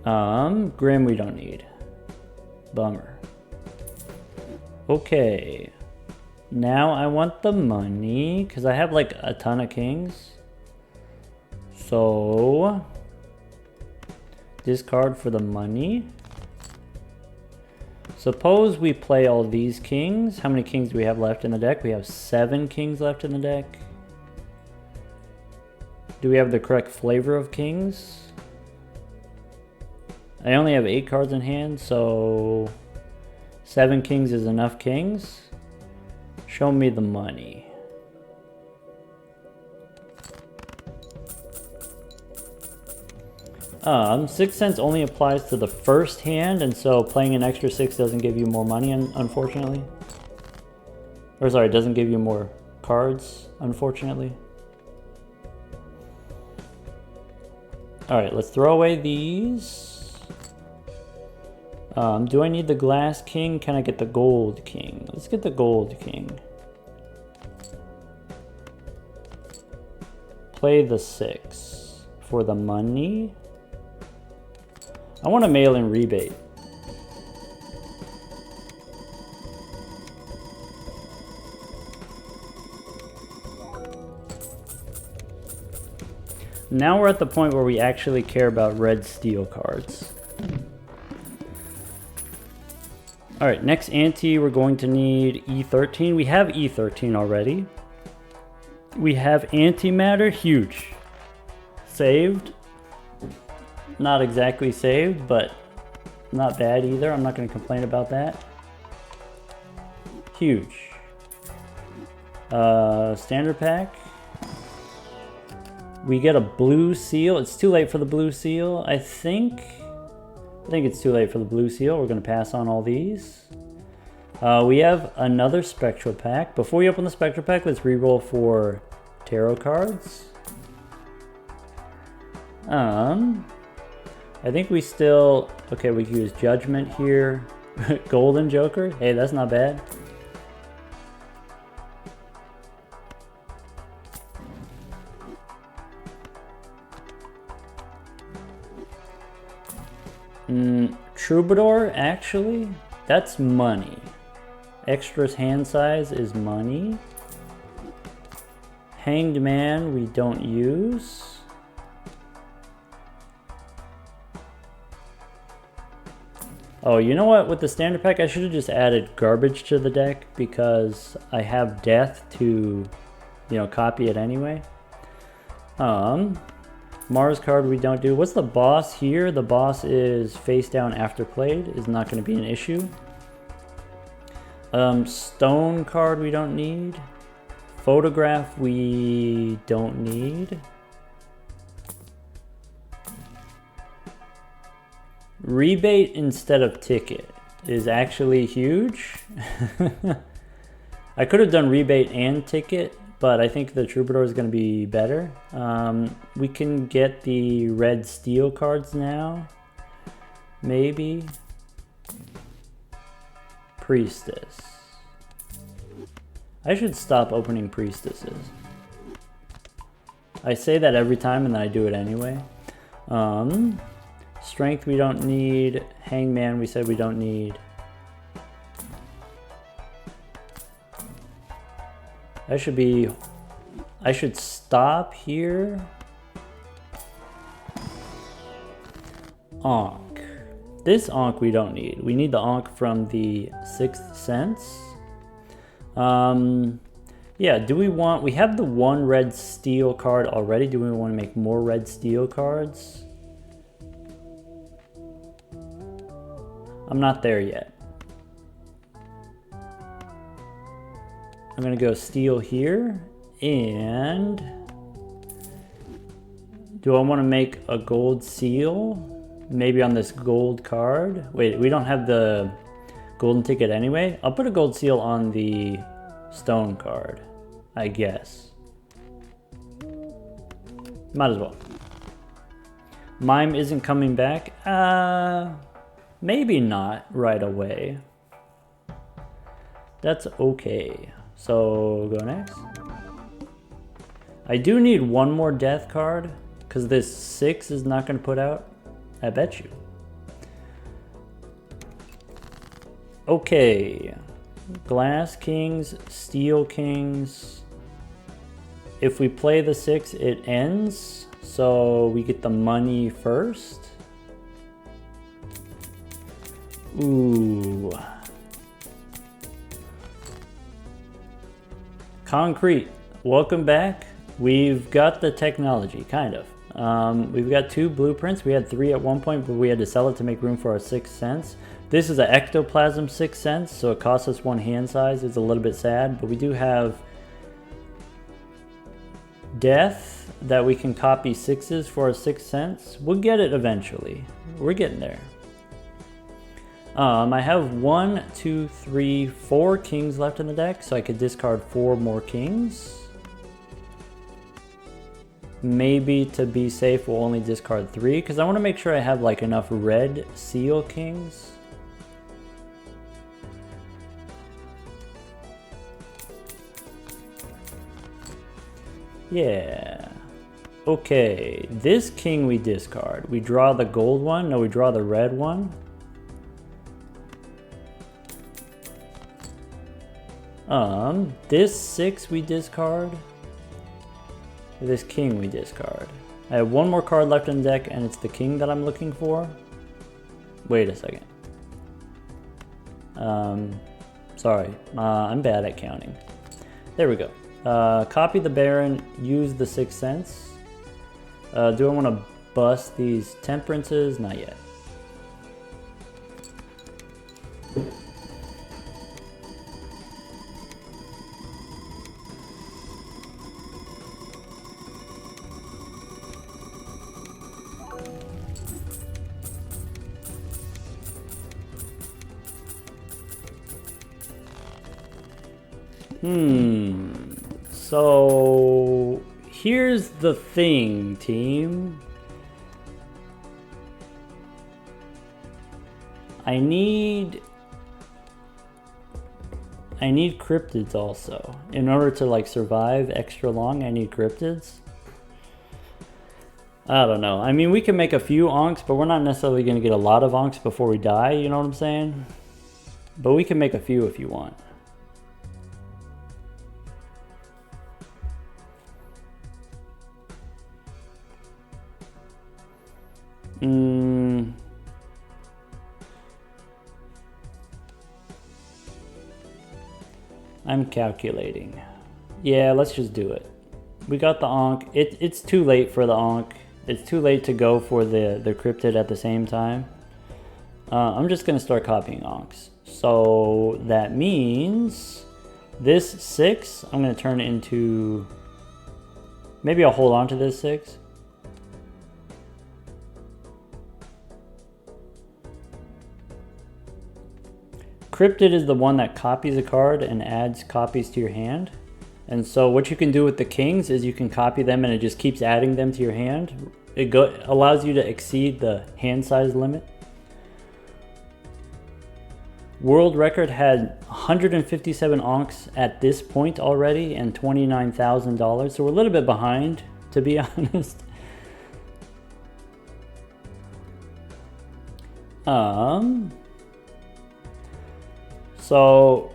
Grim we don't need. Bummer. Okay. Now I want the money, because I have like a ton of kings. So, discard for the money. Suppose we play all these kings. How many kings do we have left in the deck? We have 7 kings left in the deck. Do we have the correct flavor of kings? I only have 8 cards in hand, so 7 kings is enough kings. Show me the money. Sixth Sense only applies to the first hand, and so playing an extra 6 doesn't give you more money, unfortunately. Or sorry, it doesn't give you more cards, unfortunately. Alright, let's throw away these. Do I need the glass king? Can I get the gold king? Let's get the gold king. Play the 6 for the money. I want a mail-in rebate. Now we're at the point where we actually care about red steel cards. Alright, next ante we're going to need E13. We have E13 already. We have antimatter, huge. Saved. Not exactly saved, but not bad either. I'm not going to complain about that. Huge. Standard pack. We get a blue seal. It's too late for the blue seal, I think. I think it's too late for the blue seal. We're going to pass on all these. We have another spectral pack. Before we open the spectral pack, let's reroll for tarot cards. I think we still... Okay, we can use Judgment here. Golden Joker. Hey, that's not bad. Troubadour, actually, that's money. Extras hand size is money. Hanged Man, we don't use. Oh, you know what? With the standard pack, I should have just added garbage to the deck because I have death to, you know, copy it anyway. Mars card we don't do. What's the boss here? The boss is face down after played. Is not going to be an issue. Stone card we don't need. Photograph we don't need. Rebate instead of ticket is actually huge. I could have done rebate and ticket, but I think the Troubadour is going to be better. We can get the red steel cards now. Maybe. Priestess. I should stop opening priestesses. I say that every time and then I do it anyway. Strength we don't need. Hangman we said we don't need. I should stop here. Ankh. This Ankh we don't need. We need the Ankh from the Sixth Sense. Yeah, do we want... We have the one red steel card already. Do we want to make more red steel cards? I'm not there yet. I'm going to go steel here. And... do I want to make a gold seal? Maybe on this gold card? Wait, we don't have the golden ticket anyway? I'll put a gold seal on the stone card, I guess. Might as well. Mime isn't coming back? Maybe not right away. That's okay. So, go next. I do need one more death card, because this 6 is not going to put out. I bet you. Okay. Glass kings, steel kings. If we play the 6, it ends. So we get the money first. Ooh. Concrete. Welcome back. We've got the technology, kind of. We've got 2 blueprints. We had 3 at one point, but we had to sell it to make room for our 6th sense. This is an ectoplasm 6th sense, so it costs us 1 hand size. It's a little bit sad, but we do have death that we can copy 6s for our 6th sense. We'll get it eventually. We're getting there. I have 1, 2, 3, 4 kings left in the deck, so I could discard 4 more kings. Maybe to be safe, we'll only discard 3, because I want to make sure I have like enough red seal kings. Yeah. Okay, this king we discard. We draw the gold one. No, we draw the red one. This 6 we discard. This king we discard. I have 1 more card left in the deck, and it's the king that I'm looking for. Wait a second. Sorry, I'm bad at counting. There we go. Copy the Baron, use the 6th sense. Do I want to bust these temperances? Not yet. So here's the thing, team. I need cryptids also. In order to like survive extra long, I need cryptids. I don't know. I mean, we can make a few Ankhs, but we're not necessarily going to get a lot of Ankhs before we die, you know what I'm saying? But we can make a few if you want. I'm calculating. Yeah, let's just do it. We got the Ankh. It's too late for the Ankh. It's too late to go for the cryptid at the same time. I'm just going to start copying Ankhs. So that means this 6, I'm going to turn into... Maybe I'll hold on to this 6. Cryptid is the one that copies a card and adds copies to your hand. And so what you can do with the kings is you can copy them and it just keeps adding them to your hand. It allows you to exceed the hand size limit. World record had 157 Ankhs at this point already and $29,000. So we're a little bit behind, to be honest. So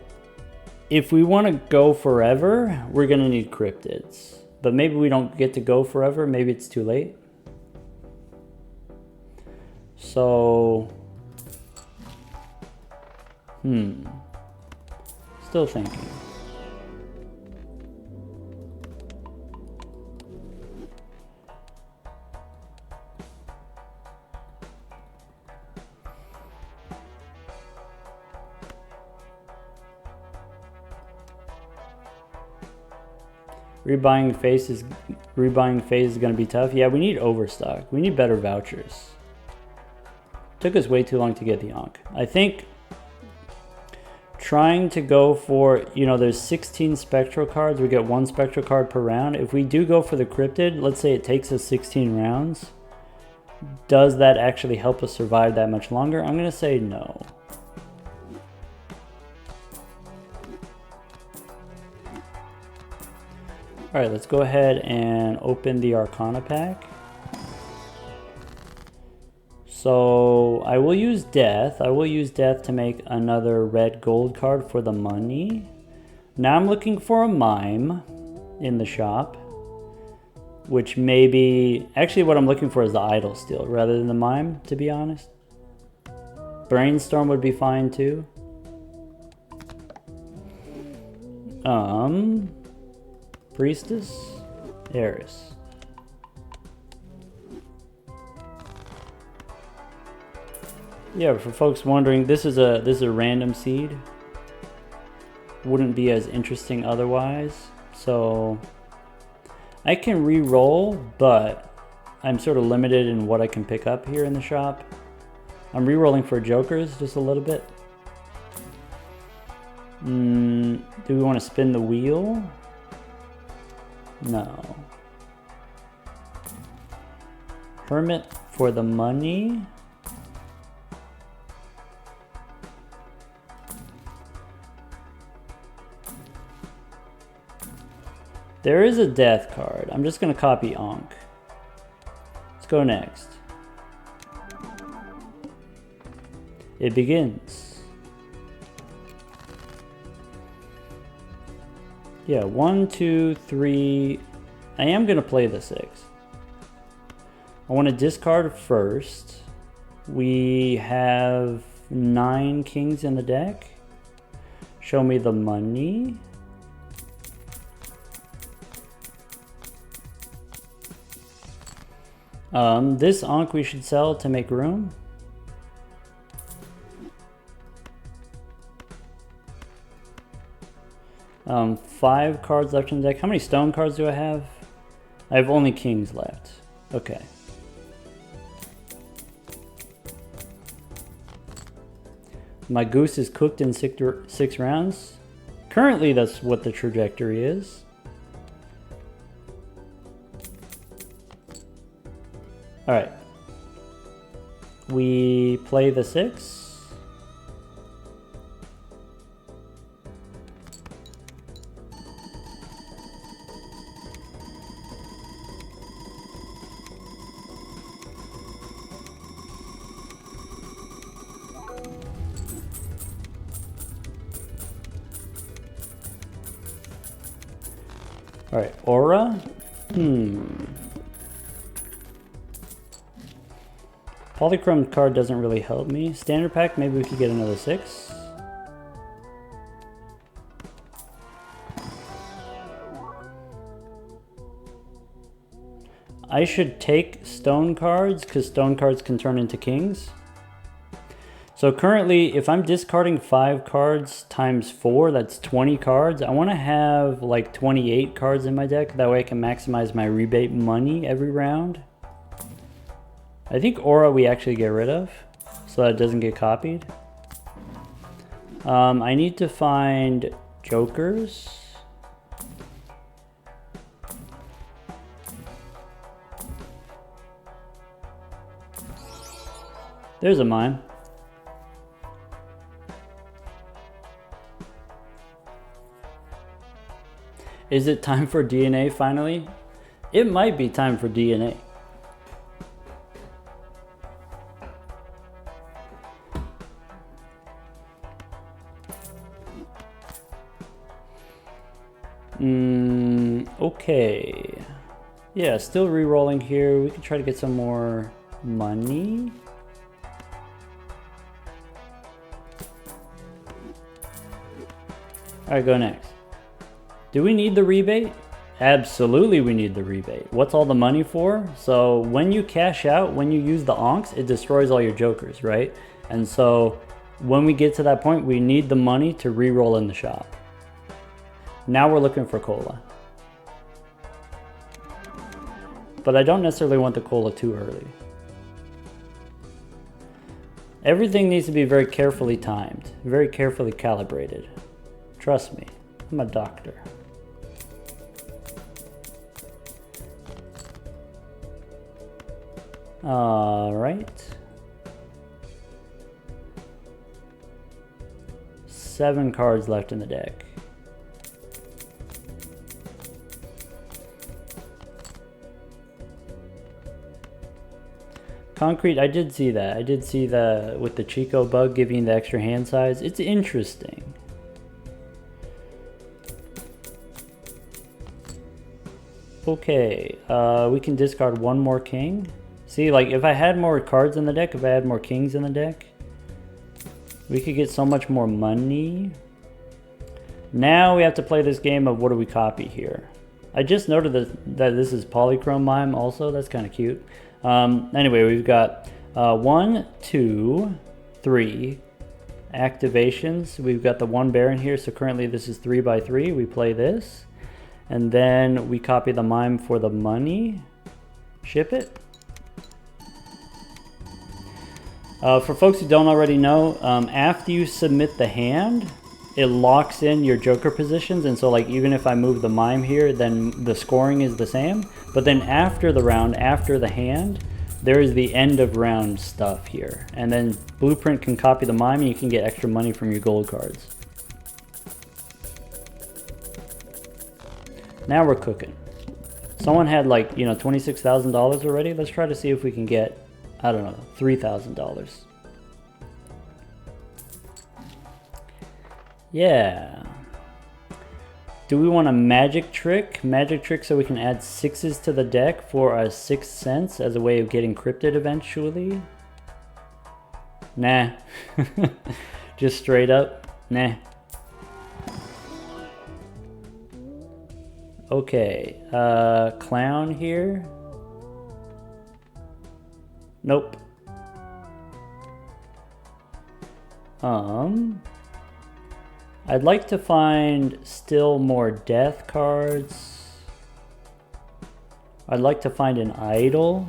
if we want to go forever, we're going to need cryptids. But maybe we don't get to go forever. Maybe it's too late. So, still thinking. Rebuying phase is going to be tough. Yeah, we need overstock. We need better vouchers. Took us way too long to get the Ankh. I think trying to go for, you know, there's 16 spectral cards. We get 1 spectral card per round. If we do go for the cryptid, let's say it takes us 16 rounds. Does that actually help us survive that much longer? I'm going to say no. All right, let's go ahead and open the Arcana pack. So I will use death. I will use death to make another red gold card for the money. Now I'm looking for a mime in the shop, which maybe, actually what I'm looking for is the idol still rather than the mime, to be honest. Brainstorm would be fine too. Priestess, Eris. Yeah, for folks wondering, this is a random seed. Wouldn't be as interesting otherwise. So I can re-roll, but I'm sort of limited in what I can pick up here in the shop. I'm re-rolling for jokers just a little bit. Do we want to spin the wheel? No. Hermit for the money. There is a death card. I'm just going to copy Ankh. Let's go next. It begins. Yeah, 1, 2, 3. I am going to play the 6. I want to discard first. We have 9 kings in the deck. Show me the money. This Ankh we should sell to make room. Five cards left in the deck. How many stone cards do I have? I have only kings left. Okay. My goose is cooked in 6 rounds. Currently, that's what the trajectory is. All right. We play the 6. All right, aura. Polychrome card doesn't really help me. Standard pack, maybe we could get another 6. I should take stone cards because stone cards can turn into kings. So currently, if I'm discarding 5 cards times 4, that's 20 cards. I want to have like 28 cards in my deck. That way I can maximize my rebate money every round. I think aura we actually get rid of, so that it doesn't get copied. I need to find jokers. There's a mime. Is it time for DNA finally? It might be time for DNA. Okay. Yeah, still re-rolling here. We can try to get some more money. All right, go next. Do we need the rebate? Absolutely we need the rebate. What's all the money for? So when you cash out, when you use the Ankhs, it destroys all your jokers, right? And so when we get to that point, we need the money to re-roll in the shop. Now we're looking for cola. But I don't necessarily want the cola too early. Everything needs to be very carefully timed, very carefully calibrated. Trust me, I'm a doctor. All right. 7 cards left in the deck. Concrete, I did see that. I did see the with the Chico bug giving the extra hand size. It's interesting. Okay, we can discard one more king. See, like, if I had more cards in the deck, if I had more kings in the deck, we could get so much more money. Now we have to play this game of what do we copy here. I just noted that this is Polychrome Mime also. That's kind of cute. Anyway, we've got 1, 2, 3 activations. We've got the one Baron here, so currently this is 3x3. We play this, and then we copy the Mime for the money. Ship it. For folks who don't already know, after you submit the hand, it locks in your Joker positions, and so like even if I move the Mime here, then the scoring is the same. But then after the round, after the hand, there is the end of round stuff here, and then Blueprint can copy the Mime and you can get extra money from your gold cards. Now we're cooking. Someone had like, you know, $26,000 already. Let's try to see if we can get, I don't know, $3,000. Yeah. Do we want a magic trick? Magic trick so we can add 6s to the deck for a 6th sense as a way of getting cryptid eventually? Nah. Just straight up? Nah. Okay. Clown here. Nope. I'd like to find still more death cards. I'd like to find an idol.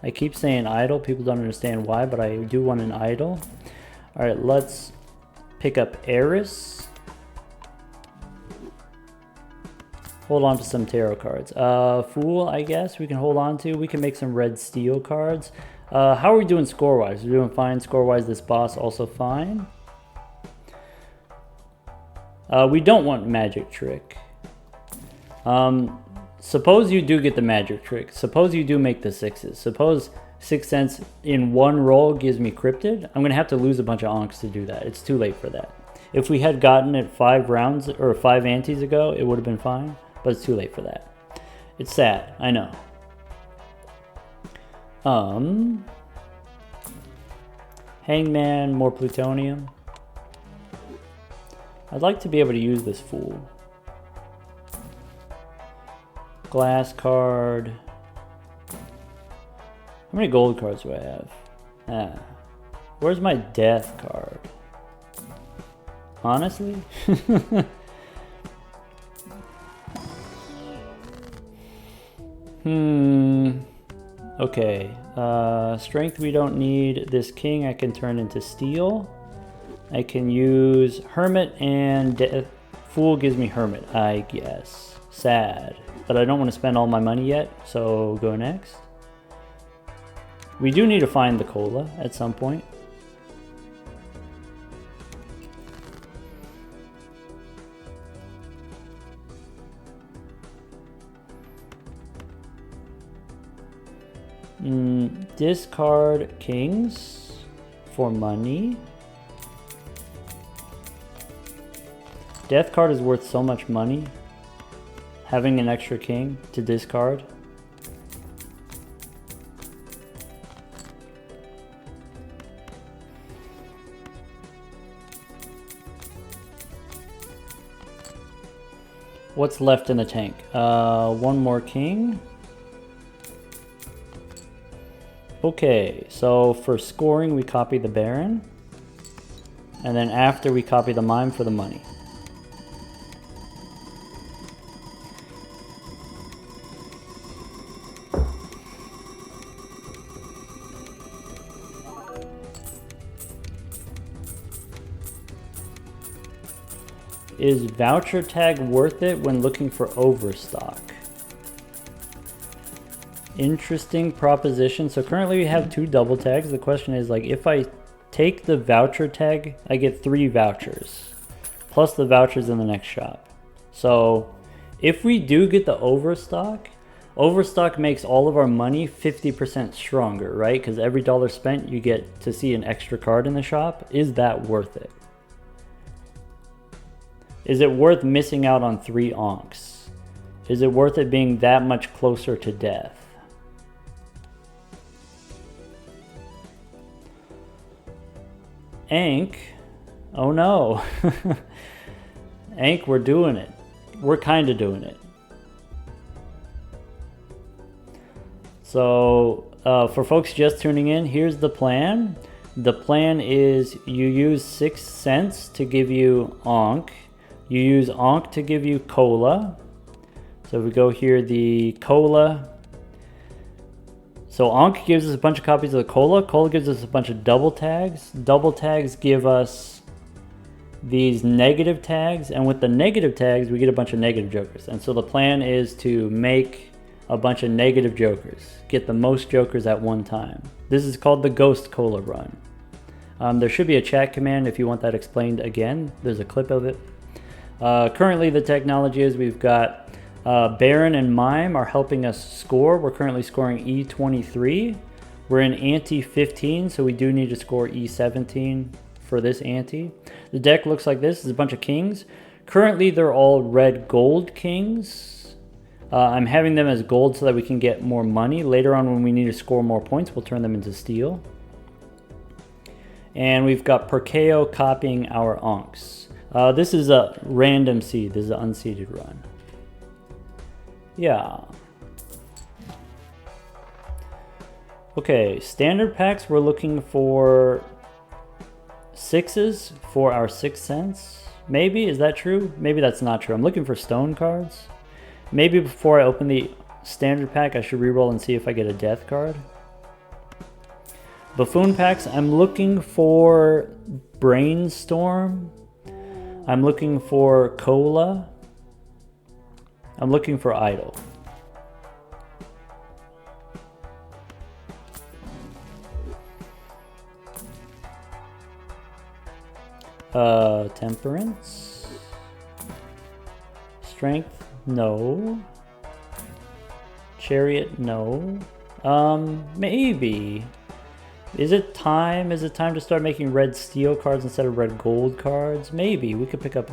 I keep saying idol, people don't understand why, but I do want an idol. Alright, let's pick up Eris. Hold on to some tarot cards. Fool, I guess we can hold on to. We can make some red steel cards. How are we doing score-wise? We're doing fine score-wise. This boss also fine. We don't want magic trick. Suppose you do get the magic trick. Suppose you do make the 6s. Suppose 6th sense in one roll gives me cryptid. I'm going to have to lose a bunch of Ankhs to do that. It's too late for that. If we had gotten it 5 rounds or 5 antes ago, it would have been fine. But it's too late for that. It's sad. I know. Hangman, more plutonium. I'd like to be able to use this fool. Glass card. How many gold cards do I have? Where's my death card? Honestly? Okay. Strength we don't need. This king I can turn into steel. I can use Hermit and Fool gives me Hermit, I guess. Sad. But I don't want to spend all my money yet, so go next. We do need to find the cola at some point. Discard kings for money. Death card is worth so much money. Having an extra king to discard. What's left in the tank? One more king. Okay, so for scoring we copy the Baron. And then after we copy the Mime for the money. Is voucher tag worth it when looking for overstock? Interesting proposition. So currently we have 2 double tags. The question is, like, if I take the voucher tag, I get 3 vouchers plus the vouchers in the next shop. So if we do get the overstock, Overstock makes all of our money 50% stronger, right? Because every dollar spent, you get to see an extra card in the shop. Is that worth it? Is it worth missing out on 3 Ankhs? Is it worth it being that much closer to death? Ankh? Oh no. Ankh, we're doing it. We're kind of doing it. So for folks just tuning in, here's the plan. The plan is you use 6 cents to give you Ankh. You use Ankh to give you Cola. So if we go here, the Cola. So Ankh gives us a bunch of copies of the Cola. Cola gives us a bunch of double tags. Double tags give us these negative tags. And with the negative tags, we get a bunch of negative jokers. And so the plan is to make a bunch of negative jokers. Get the most jokers at one time. This is called the Ghost Cola run. There should be a chat command if you want that explained again. There's a clip of it. Currently the technology is we've got Baron and Mime are helping us score. We're currently scoring E23. We're in ante 15, so we do need to score E17 for this ante. The deck looks like this. It's a bunch of kings. Currently they're all red gold kings. I'm having them as gold so that we can get more money. Later on when we need to score more points, we'll turn them into steel. And we've got Perkeo copying our Ankhs. This is a random seed. This is an unseeded run. Yeah. Okay, standard packs, we're looking for 6s for our 6 cents. Maybe, is that true? Maybe that's not true. I'm looking for stone cards. Maybe before I open the standard pack, I should reroll and see if I get a death card. Buffoon packs, I'm looking for Brainstorm. I'm looking for Cola. I'm looking for Idol. Temperance. Strength, no. Chariot, no. Maybe. Is it time? Is it time to start making red steel cards instead of red gold cards? Maybe. We could pick up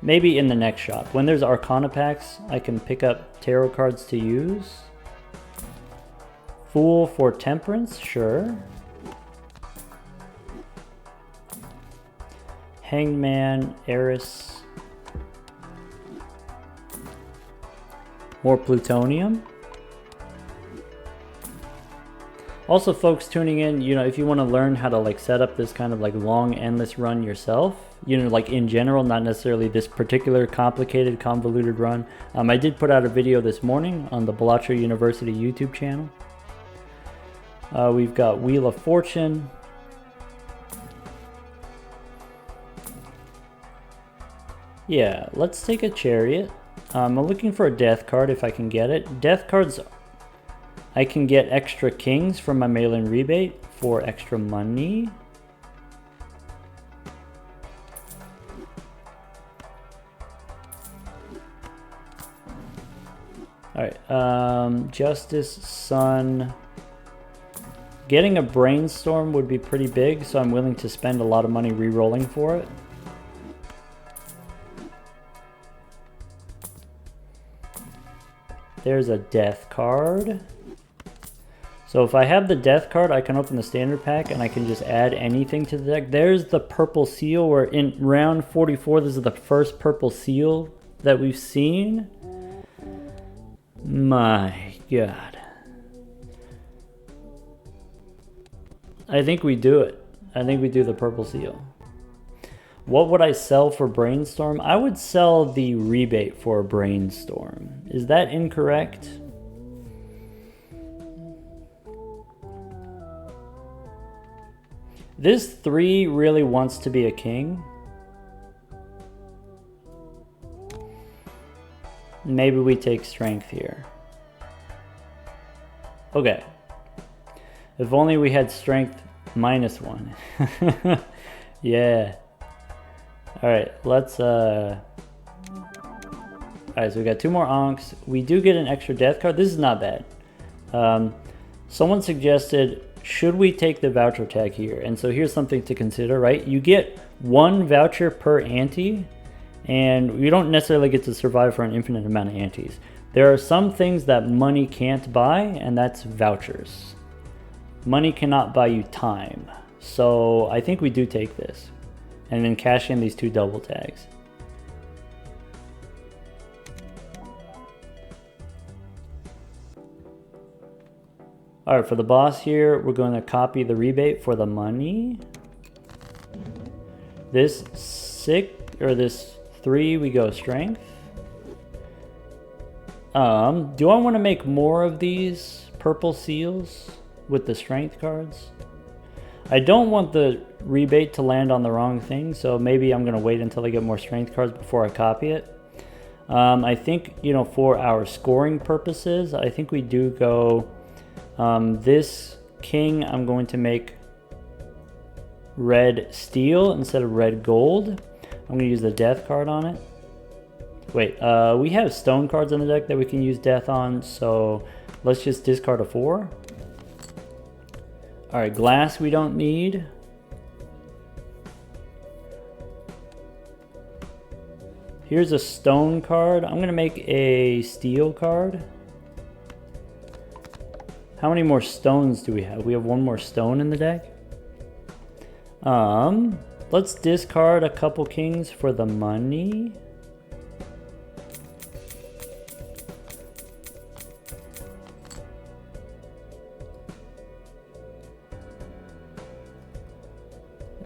maybe in the next shop. When there's Arcana packs, I can pick up tarot cards to use. Fool for Temperance, sure. Hangman, Eris. More plutonium. Also, folks tuning in, you know, if you want to learn how to like set up this kind of like long endless run yourself, you know, like in general, not necessarily this particular complicated convoluted run, I did put out a video this morning on the Balacho University YouTube channel. We've got Wheel of Fortune. Yeah, let's take a Chariot. I'm looking for a death card if I can get it. Death cards, I can get extra kings from my mail-in rebate for extra money. Alright, Justice, Sun. Getting a Brainstorm would be pretty big, so I'm willing to spend a lot of money re-rolling for it. There's a death card. So if I have the death card, I can open the standard pack and I can just add anything to the deck. There's the purple seal, where in round 44, this is the first purple seal that we've seen. My God. I think we do it. I think we do the purple seal. What would I sell for Brainstorm? I would sell the rebate for Brainstorm. Is that incorrect? This 3 really wants to be a king. Maybe we take strength here. Okay. If only we had strength -1. Yeah. Alright, let's Alright, so we got 2 more Ankhs. We do get an extra death card. This is not bad. Someone suggested, should we take the voucher tag here? And so here's something to consider, right? You get 1 voucher per ante, and you don't necessarily get to survive for an infinite amount of antes. There are some things that money can't buy, and that's vouchers. Money cannot buy you time. So I think we do take this. And then cash in these 2 double tags. Alright, for the boss here, we're going to copy the rebate for the money. This 3, we go strength. Do I want to make more of these purple seals with the strength cards? I don't want the rebate to land on the wrong thing, so maybe I'm going to wait until I get more strength cards before I copy it. I think, you know, for our scoring purposes, I think we do go... this king, I'm going to make red steel instead of red gold. I'm going to use the death card on it. Wait, we have stone cards in the deck that we can use death on, so let's just discard a 4. Alright, glass we don't need. Here's a stone card. I'm going to make a steel card. How many more stones do we have? We have 1 more stone in the deck. Let's discard a couple kings for the money.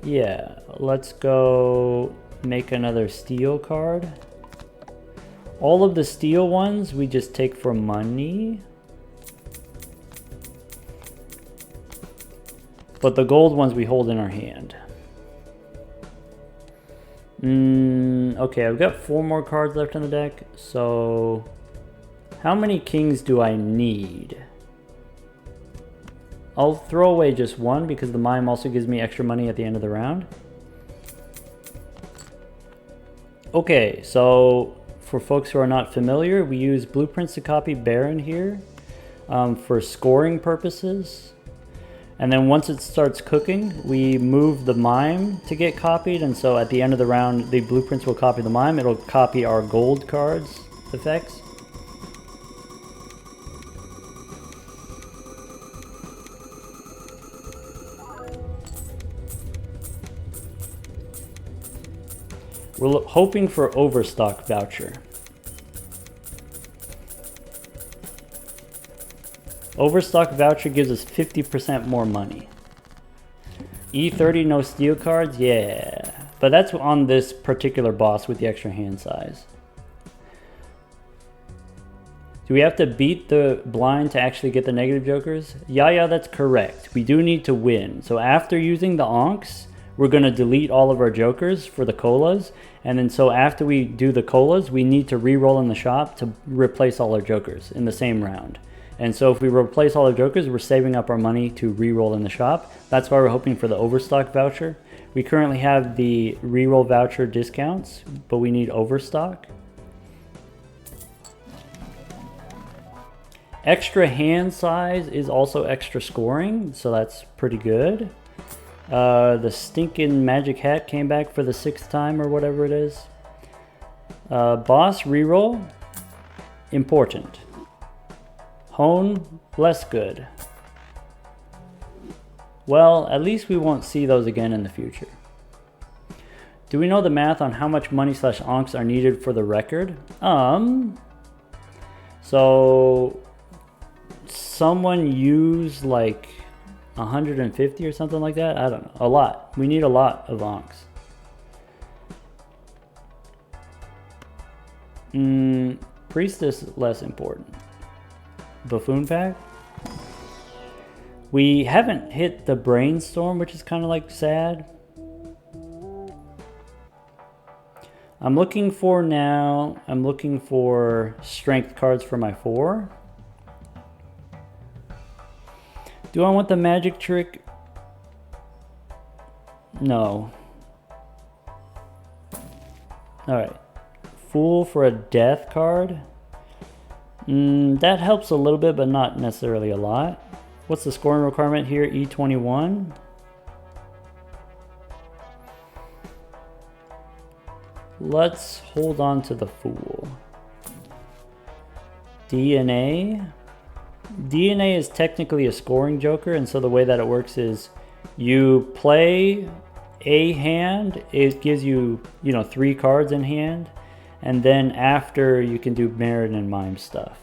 Yeah, let's go make another steel card. All of the steel ones we just take for money. But the gold ones we hold in our hand. Okay, I've got 4 more cards left in the deck. So how many kings do I need? I'll throw away just 1 because the mime also gives me extra money at the end of the round. Okay, so for folks who are not familiar, we use blueprints to copy Baron here for scoring purposes. And then once it starts cooking, we move the mime to get copied. And so at the end of the round, the blueprints will copy the mime. It'll copy our gold cards effects. We're hoping for overstock voucher. Overstock voucher gives us 50% more money. E30 no steel cards, yeah. But that's on this particular boss with the extra hand size. Do we have to beat the blind to actually get the negative jokers? Yeah, that's correct. We do need to win. So after using the Ankhs, we're going to delete all of our jokers for the colas. And then so after we do the colas, we need to re-roll in the shop to replace all our jokers in the same round. And so if we replace all our jokers, we're saving up our money to re-roll in the shop. That's why we're hoping for the overstock voucher. We currently have the re-roll voucher discounts, but we need overstock. Extra hand size is also extra scoring, so that's pretty good. The stinking magic hat came back for the 6th time or whatever it is. Boss reroll, important. Hone, less good. Well, at least we won't see those again in the future. Do we know the math on how much money / Ankhs are needed for the record? So someone used like 150 or something like that. I don't know. A lot. We need a lot of Ankhs. Priestess, less important. Buffoon pack. We haven't hit the brainstorm, which is kind of like sad. I'm looking for strength cards for my 4. Do I want the magic trick? No. Alright. Fool for a death card. That helps a little bit, but not necessarily a lot. What's the scoring requirement here? E21. Let's hold on to the Fool. DNA. DNA is technically a scoring joker, and so the way that it works is you play a hand, it gives you, 3 cards in hand, and then after you can do merit and mime stuff.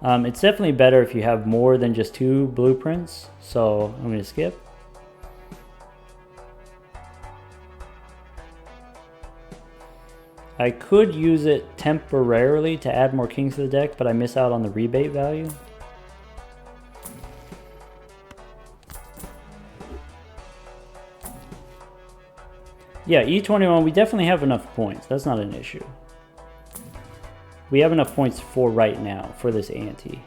It's definitely better if you have more than just 2 blueprints, so I'm going to skip. I could use it temporarily to add more kings to the deck, but I miss out on the rebate value. Yeah, E21, we definitely have enough points. That's not an issue. We have enough points for right now, for this ante.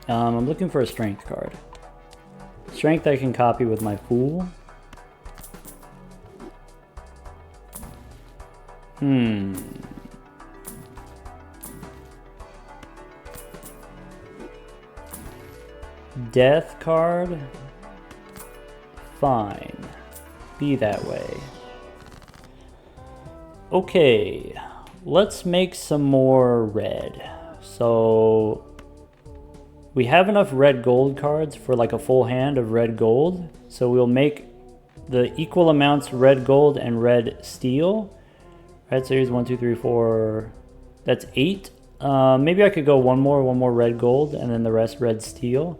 I'm looking for a strength card. Strength I can copy with my Fool. Death card. Fine. Be that way. Okay. Let's make some more red. So we have enough red gold cards for like a full hand of red gold. So we'll make the equal amounts red gold and red steel. Red series 1, 2, 3, 4. That's 8. Maybe I could go one more red gold, and then the rest red steel.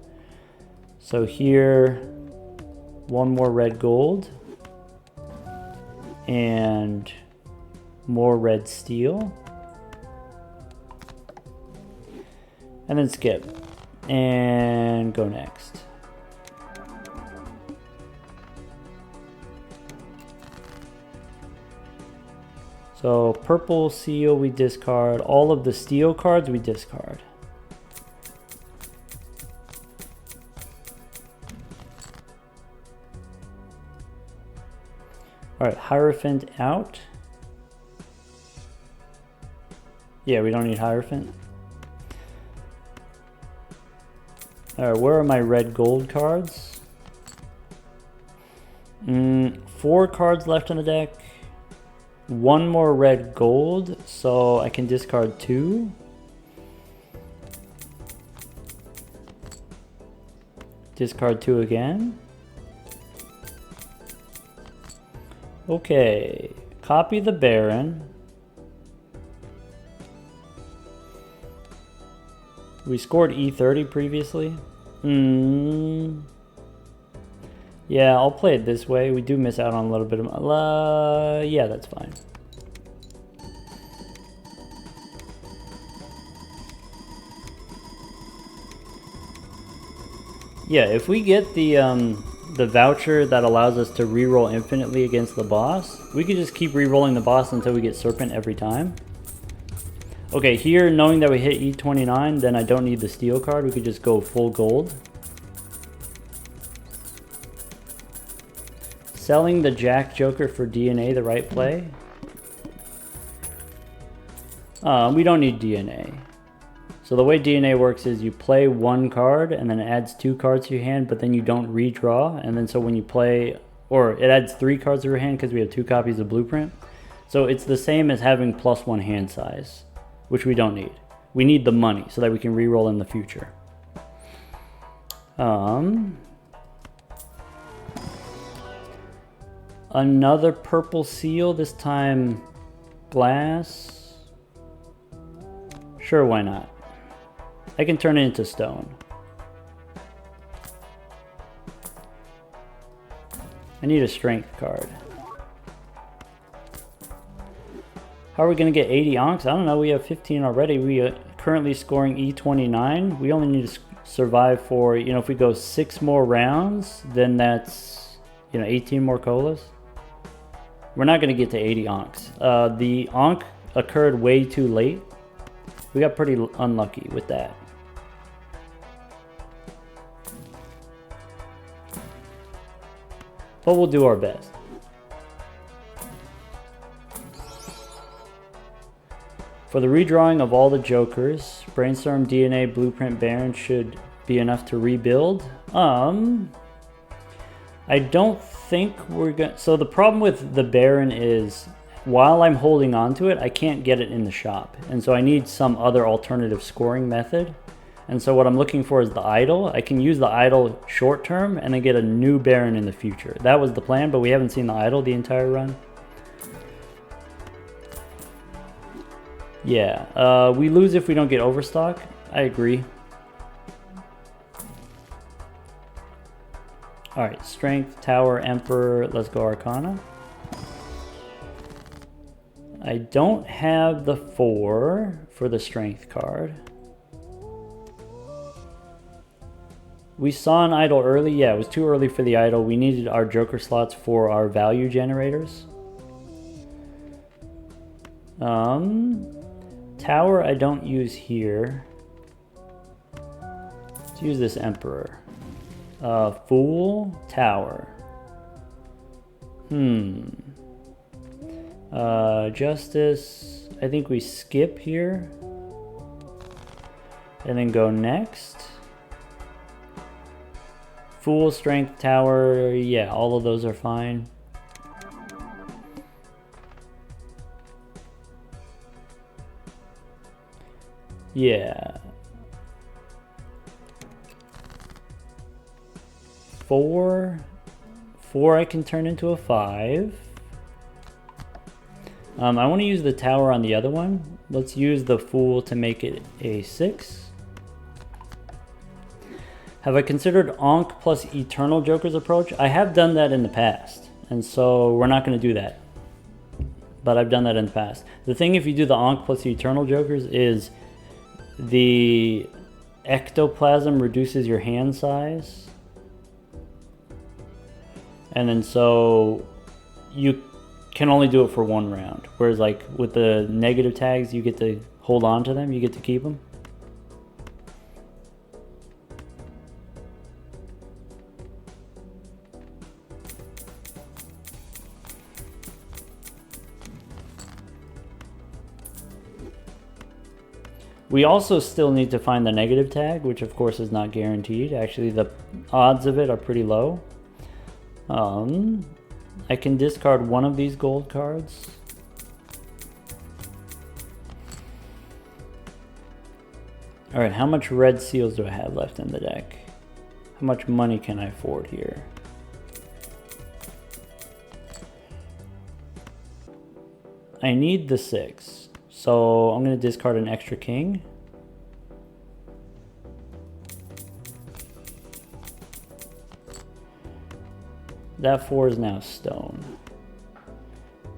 So here, one more red gold, and more red steel, and then skip, and go next. So purple seal we discard, all of the steel cards we discard. All right, Hierophant out. Yeah, we don't need Hierophant. All right, where are my red gold cards? 4 cards left on the deck. 1 more red gold, so I can discard 2. Discard 2 again. Okay, copy the Baron. We scored E30 previously. Yeah, I'll play it this way. We do miss out on a little bit of... yeah, that's fine. Yeah, if we get the voucher that allows us to reroll infinitely against the boss, we could just keep rerolling the boss until we get Serpent every time. Okay, here, knowing that we hit E29, then I don't need the steel card. We could just go full gold. Selling the Jack Joker for DNA, the right play? We don't need DNA. So the way DNA works is you play 1 card and then it adds 2 cards to your hand, but then you don't redraw. And then so when you play, or it adds 3 cards to your hand because we have 2 copies of Blueprint. So it's the same as having +1 hand size, which we don't need. We need the money so that we can reroll in the future. Another purple seal, this time glass. Sure, why not? I can turn it into stone. I need a strength card. How are we going to get 80 Ankhs? I don't know, we have 15 already. We are currently scoring E29. We only need to survive for, if we go 6 more rounds, then that's, 18 more colas. We're not going to get to 80 Ankhs. The Ankh occurred way too late. We got pretty unlucky with that. But we'll do our best. For the redrawing of all the jokers, Brainstorm, DNA, Blueprint, Baron should be enough to rebuild. I don't think we're gonna... So the problem with the Baron is, while I'm holding on to it, I can't get it in the shop. And so I need some other alternative scoring method. And so what I'm looking for is the idol. I can use the idol short term and then get a new Baron in the future. That was the plan, but we haven't seen the idol the entire run. Yeah, we lose if we don't get overstock. I agree. Alright, Strength, Tower, Emperor, let's go Arcana. I don't have the 4 for the Strength card. We saw an idol early. Yeah, it was too early for the idol. We needed our Joker slots for our value generators. Tower I don't use here. Let's use this Emperor. Fool, Tower. Justice, I think we skip here. And then go next. Fool, Strength, Tower, yeah, all of those are fine. Yeah. 4 I can turn into a 5. I want to use the Tower on the other one. Let's use the Fool to make it a 6. Have I considered Ankh plus Eternal Joker's approach? I have done that in the past, and so we're not going to do that. But I've done that in the past. The thing if you do the Ankh plus Eternal Jokers is the ectoplasm reduces your hand size. And then so you can only do it for 1 round. Whereas like with the negative tags, you get to hold on to them, you get to keep them. We also still need to find the negative tag, which of course is not guaranteed. Actually, the odds of it are pretty low. I can discard one of these gold cards. Alright, how much red seals do I have left in the deck? How much money can I afford here? I need the 6. So I'm going to discard an extra king. That 4 is now stone.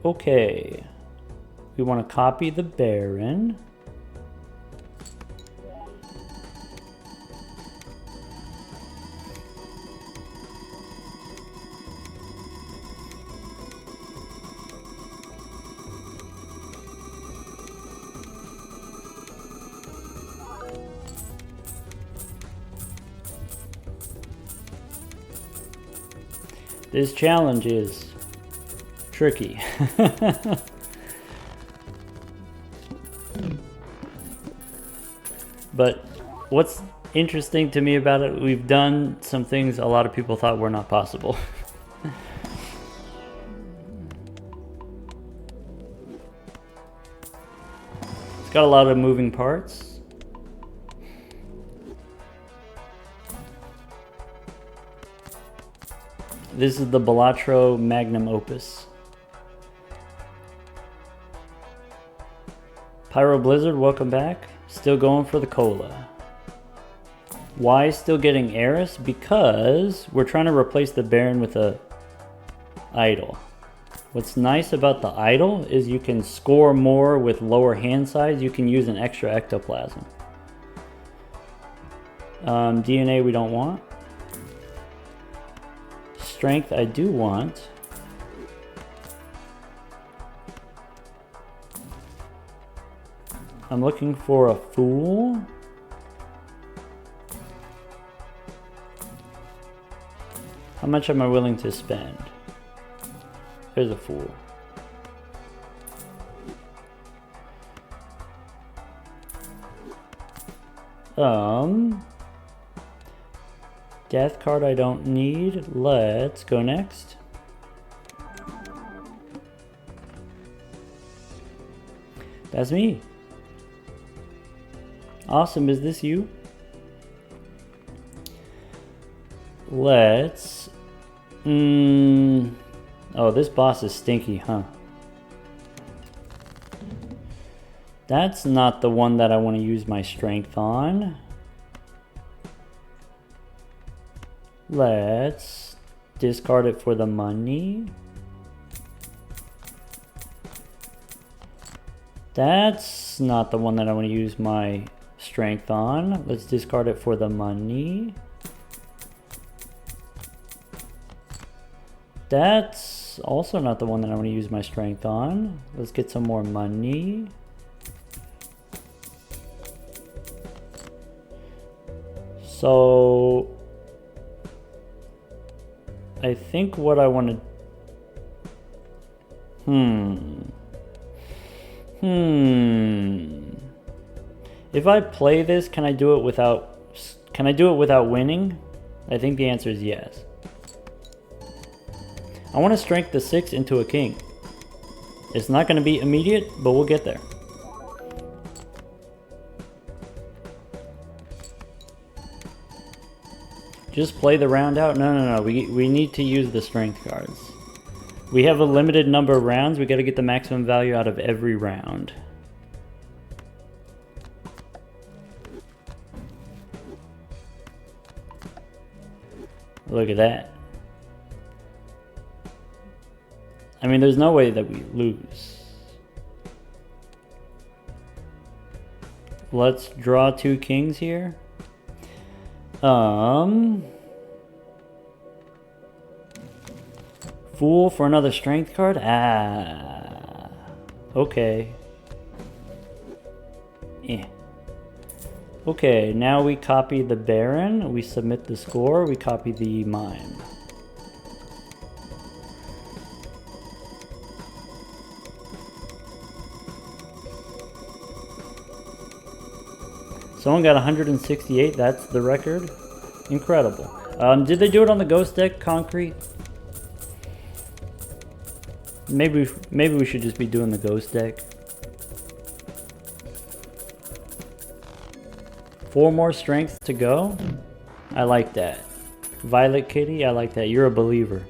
Okay. We want to copy the Baron. This challenge is tricky. But what's interesting to me about it, we've done some things a lot of people thought were not possible. It's got a lot of moving parts. This is the Balatro Magnum Opus. Pyro Blizzard, welcome back. Still going for the cola. Why still getting Eris? Because we're trying to replace the Baron with a idol. What's nice about the idol is you can score more with lower hand size. You can use an extra ectoplasm. DNA we don't want. Strength I do want. I'm looking for a fool. How much am I willing to spend? There's a fool. Death card I don't need. Let's go next. That's me. Awesome, is this you? Let's... Oh, this boss is stinky, huh? That's not the one that I want to use my strength on. Let's discard it for the money. That's not the one that I want to use my strength on. Let's discard it for the money. That's also not the one that I want to use my strength on. Let's get some more money. So I think what I want to... If I play this, can I do it without winning? I think the answer is yes. I want to strength the 6 into a king. It's not going to be immediate, but we'll get there. Just play the round out? No. We need to use the strength cards. We have a limited number of rounds. We got to get the maximum value out of every round. Look at that. I mean, there's no way that we lose. Let's draw 2 kings here. Fool for another strength card? Ah. Okay. Okay, now we copy the Baron. We submit the score. We copy the mine. Someone got 168. That's the record. Incredible. Did they do it on the ghost deck, Concrete? Maybe we should just be doing the ghost deck. 4 more strengths to go. I like that. Violet Kitty, I like that. You're a believer.